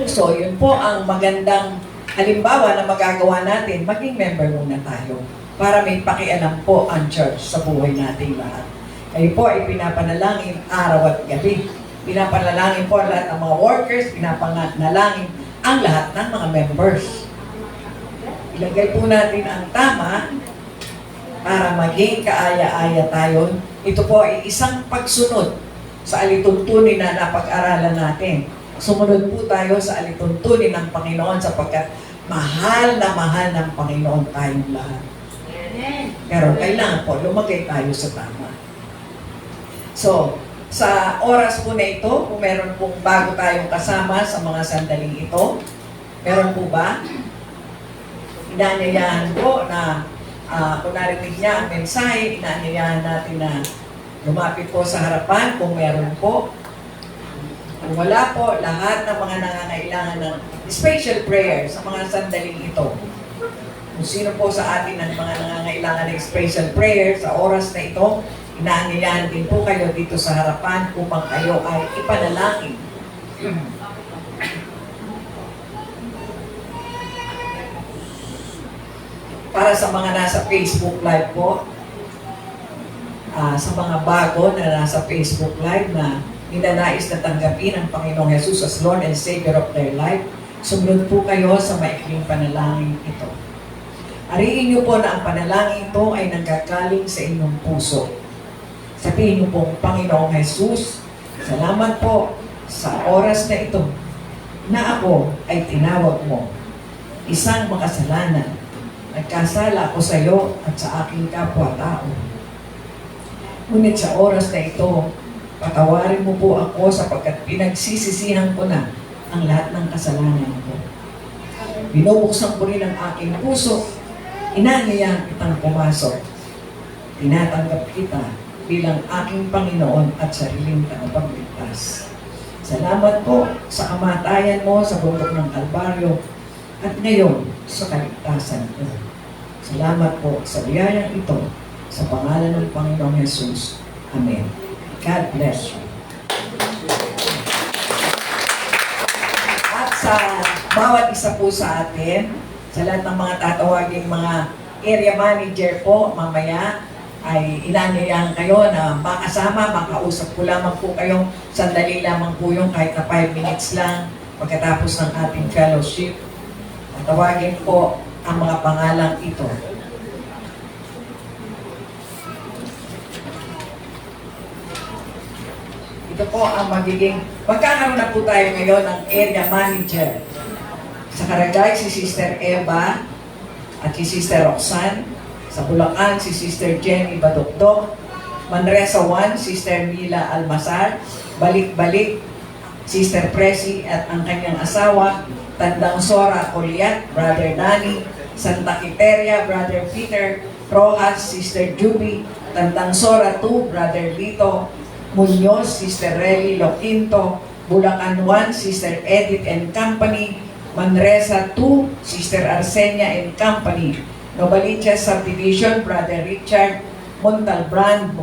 So, yun po ang magandang halimbawa na magagawa natin, maging member muna tayo para may pakialam po ang church sa buhay nating lahat. Kayo po ay pinapanalangin araw at gabi. Pinapanalangin po lahat ng mga workers, pinapanalangin ang lahat ng mga members. Ilagay po natin ang tama para maging kaaya-aya tayo. Ito po ay isang pagsunod sa alituntunin na napag-aralan natin. Sumunod po tayo sa alituntunin ng Panginoon sapagkat mahal ng Panginoon tayong lahat. Pero kailangan po lumagay tayo sa tama. So, sa oras po na ito, kung meron pong bago tayong kasama sa mga sandaling ito, meron po ba? Inaanyayahan po na kung narinig niya ang mensahe, inaanyayahan natin na lumapit po sa harapan kung meron po. Kung wala po, lahat ng mga nangangailangan ng special prayer sa mga sandaling ito. Kung sino po sa atin ang mga nangangailangan ng special prayer sa oras na ito, inaanyayahan din po kayo dito sa harapan upang kayo ay ipanalangin. Para sa mga nasa Facebook Live po, sa mga bago na nasa Facebook Live na ninanais na tanggapin ang Panginoong Jesus as Lord and Savior of their life, sumunod po kayo sa maikling panalangin ito. Ariin niyo po na ang panalangin ito ay nanggagaling sa inyong puso. Sabihin niyo pong, Panginoong Jesus, salamat po sa oras na ito na ako ay tinawag mo. Isang makasalanan. Nagkasala ako sa iyo at sa aking kapwa-tao. Ngunit sa oras na ito, patawarin mo po ako sapagkat pinagsisisihan ko na ang lahat ng kasalanan ko. Binubuksan ko rin ang aking puso, inaanyayahan kitang pumasok. Tinatanggap kita bilang aking Panginoon at sariling tagapagligtas. Salamat po sa kamatayan mo sa bundok ng Kalbaryo at ngayon sa kaligtasan ko. Salamat po sa biyayang ito sa pangalan ng Panginoong Jesus. Amen. God bless you. At sa bawat isa po sa atin, sa lahat ng mga tatawaging mga area manager po, mamaya ay inanyayahan kayo na makasama, makausap ko lamang po kayo, sandali lamang po yung kahit na 5 minutes lang pagkatapos ng ating fellowship. Tawagin po ang mga pangalang ito. Ito po ang magkakaroon na po tayo ngayon ng area manager. Sa Karagay, si Sister Eva at si Sister Roxanne. Sa Bulacan, si Sister Jenny Badokdok. Manresa 1, Sister Mila Almasar. Balik-balik, Sister Presi at ang kanyang asawa. Tandang Sora Coliat, Brother Nani. Santa Quiteria, Brother Peter. Rojas, Sister Juby. Tandang Sora 2, Brother Lito. Muñoz, Sister Relly Loquinto, Bulacan 1, Sister Edith and Company, Manresa 2, Sister Arsenia and Company, Novaliches Subdivision, Brother Richard, Montalban,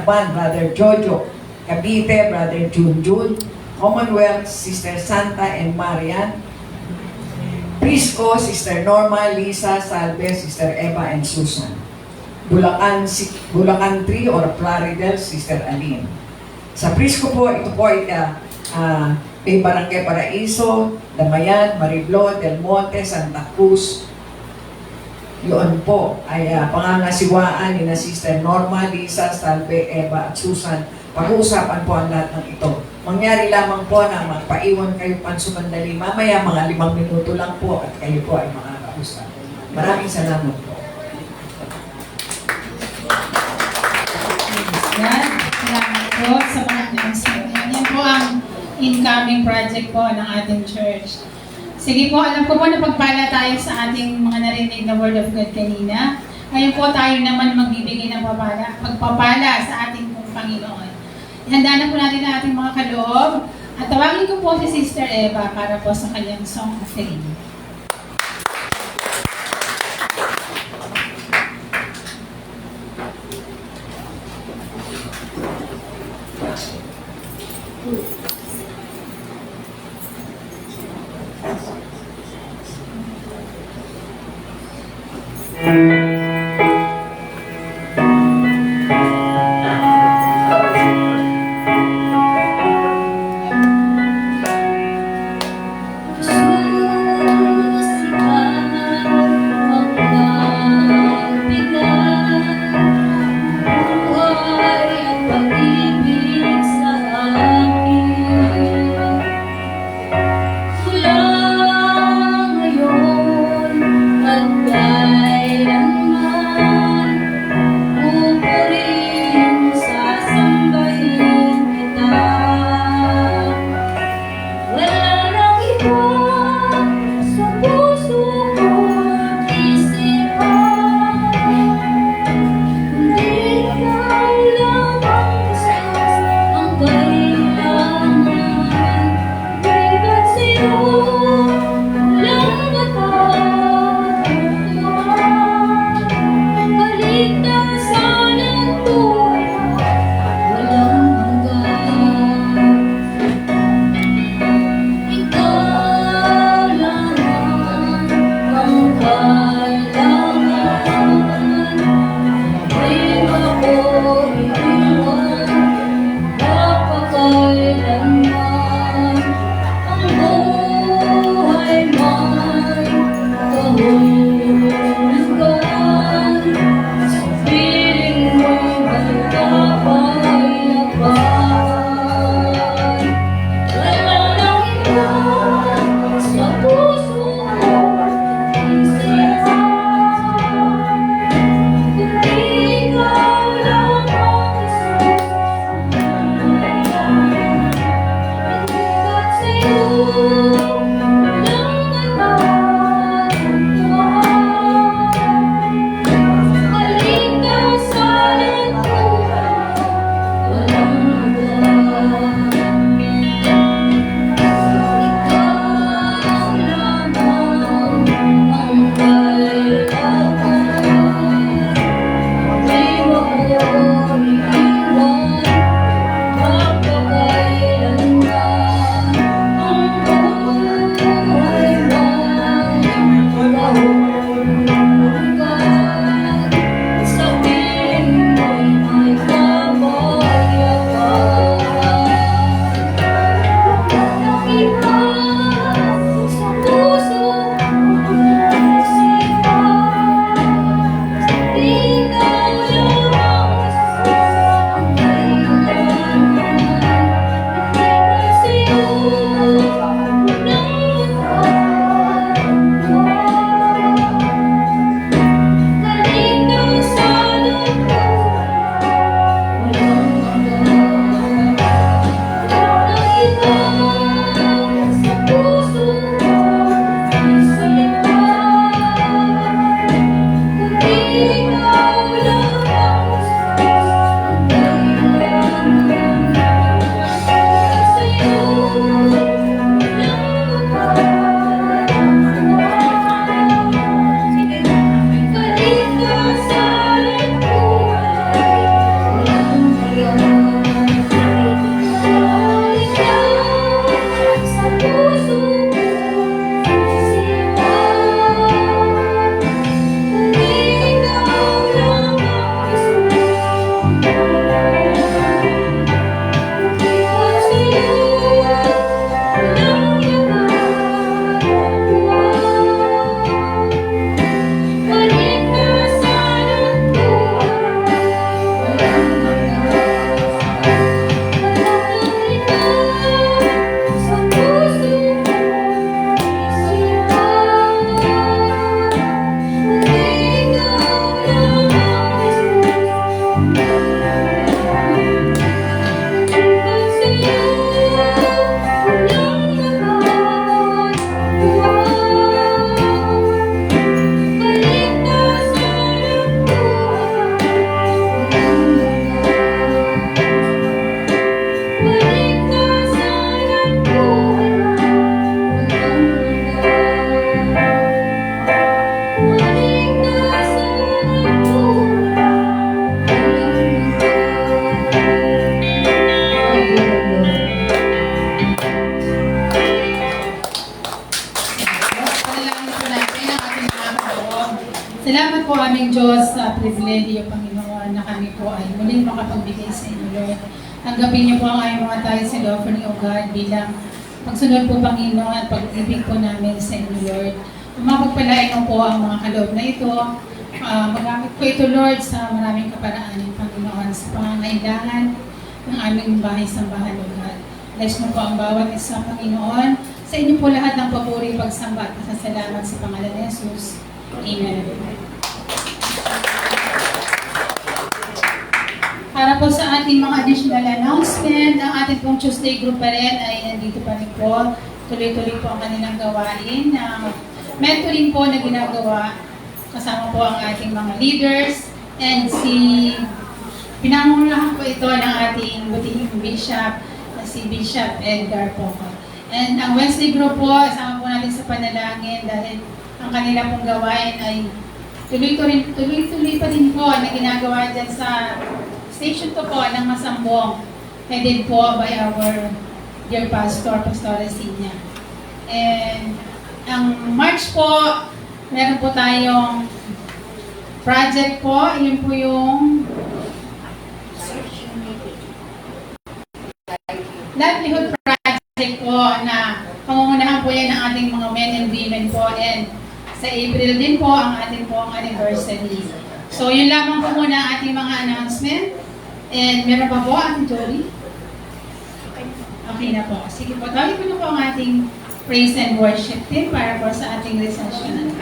Brother Jojo, Cavite, Brother Junjun, Commonwealth, Sister Santa and Marian, Prisco, Sister Norma, Lisa, Salve, Sister Eva and Susan. Bulacan 3 or Plaridel, Sister Aline. Sa Prisco po, ito po ay kay Barangay Paraiso, Damayan, Mariblon, Del Monte, Santa Cruz. Yun po ay pangangasiwaan ni na Sister Norma, Lisa, Salve, Eva at Susan. Pag-uusapan po ang lahat ng ito. Mangyari lamang po na magpaiwan kayo pansumandali. Mamaya mga 5 minuto lang po at kayo po ay makakausap. Maraming salamat po. Yan. Salamat po sa mga announcement. Yan po ang incoming project po ng ating church. Sige po, alam ko po na pagpala tayo sa ating mga narinig na word of God kanina. Ngayon po tayo naman magbibigay ng pagpapala sa ating pong Panginoon. Handa na po natin ang ating mga kaloob. At tawagin ko po si Sister Eva para po sa kanyang song offering. Mula ngayon at kailanman Salamat po aming Diyos sa pribilehiyo, Panginoon, na kami po ay muling makapagbigay sa inyo, Lord. Tanggapin niyo po ang aming mga tithes and offering, O God, bilang pagsunod po, Panginoon, at pag-ibig po namin sa inyo, Lord. Mapagpalain mo po ang mga kaloob na ito. Magamit po ito, Lord, sa maraming kaparaanan, Panginoon, sa pangangailangan ng aming bahay-sambahan, O God. Bless mo po ang bawat isa, Panginoon. Sa inyo po lahat ng papuri, pagsamba at pasasalamat sa pangalan ni Jesus. Amen. Para po sa ating mga additional announcement, ang ating pong Tuesday group pa rin ay nandito pa rin po. Tuloy-tuloy po ang kanilang gawain na mentoring po na ginagawa. Kasama po ang ating mga leaders and pinangungunahan po ito ng ating butihing bishop, si Bishop Edgar Poco. And ang Wednesday group po, kasama po natin sa panalangin dahil ang kanila pong gawain ay tuloy-tuloy pa din po na ginagawa dyan sa station ko po ng Masambong, headed po by our dear pastor, Pastora Sinya. And ang March po, meron po tayong project po, yun po yung livelihood project po na pangungunahan po yan ng ating mga men and women po, and sa April din po ang ating po ang anniversary. So yun lamang po muna ang ating mga announcement. And meron pa po, Ate Jory? Okay na po. Sige po, tawag po na po ang ating praise and worship team para po sa ating recession.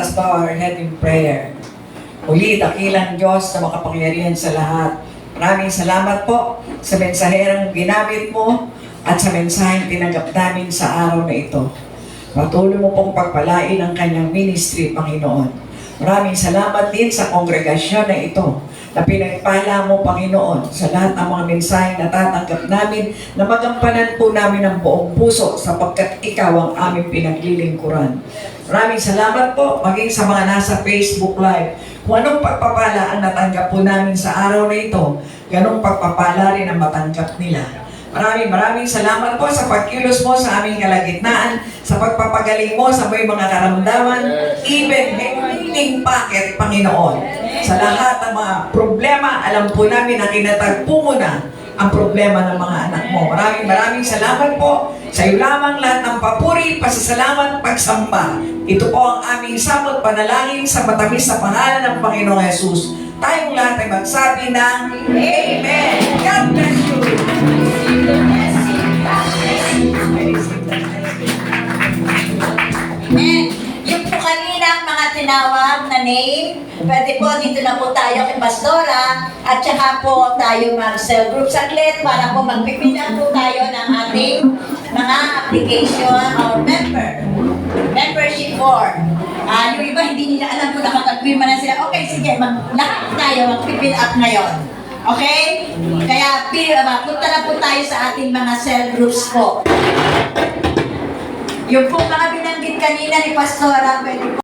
us bow our head in prayer. Muli, dakilang Diyos na makapangyarihan sa lahat. Maraming salamat po sa mensaherang ginamit mo at sa mensaheng tinanggap namin sa araw na ito. Patuloy mo pong pagpalain ang kanyang ministry, Panginoon. Maraming salamat din sa kongregasyon na ito na pinagpala mo, Panginoon, sa lahat ng mga mensaheng natatanggap namin na magampanan po namin ang buong puso sapagkat ikaw ang aming pinaglilingkuran. Maraming salamat po maging sa mga nasa Facebook Live. Kung anong pagpapala ang natanggap po namin sa araw na ito, ganong pagpapala rin ang matanggap nila. Maraming salamat po sa pagkilos mo sa aming kalagitnaan, sa pagpapagaling mo sa may mga karamdaman, even healing packet, Panginoon. Sa lahat ng mga problema, alam po namin na kinatagpo mo na ang problema ng mga anak mo. Maraming salamat po. Sa iyo lamang lahat ng papuri, pasasalamat, pagsamba. Ito po ang aming samot panalangin sa matamis na pangalan ng Panginoong Jesus. Tayong lahat ay magsabi ng Amen. God bless you. Amen. Yung po kanina mga tinawag na name, pwede po dito na po tayo kay Pastora at saka po tayo mag-cell group saglit para po magpipila po tayo ng ating mga application or membership form. Yung iba hindi nila alam kung nakapagpirma na sila. Okay, sige, lahat tayo mag-fill up ngayon. Okay? Kaya punta na po tayo sa ating mga cell groups po. Yung po mga binanggit kanina ni Pastora, pwede po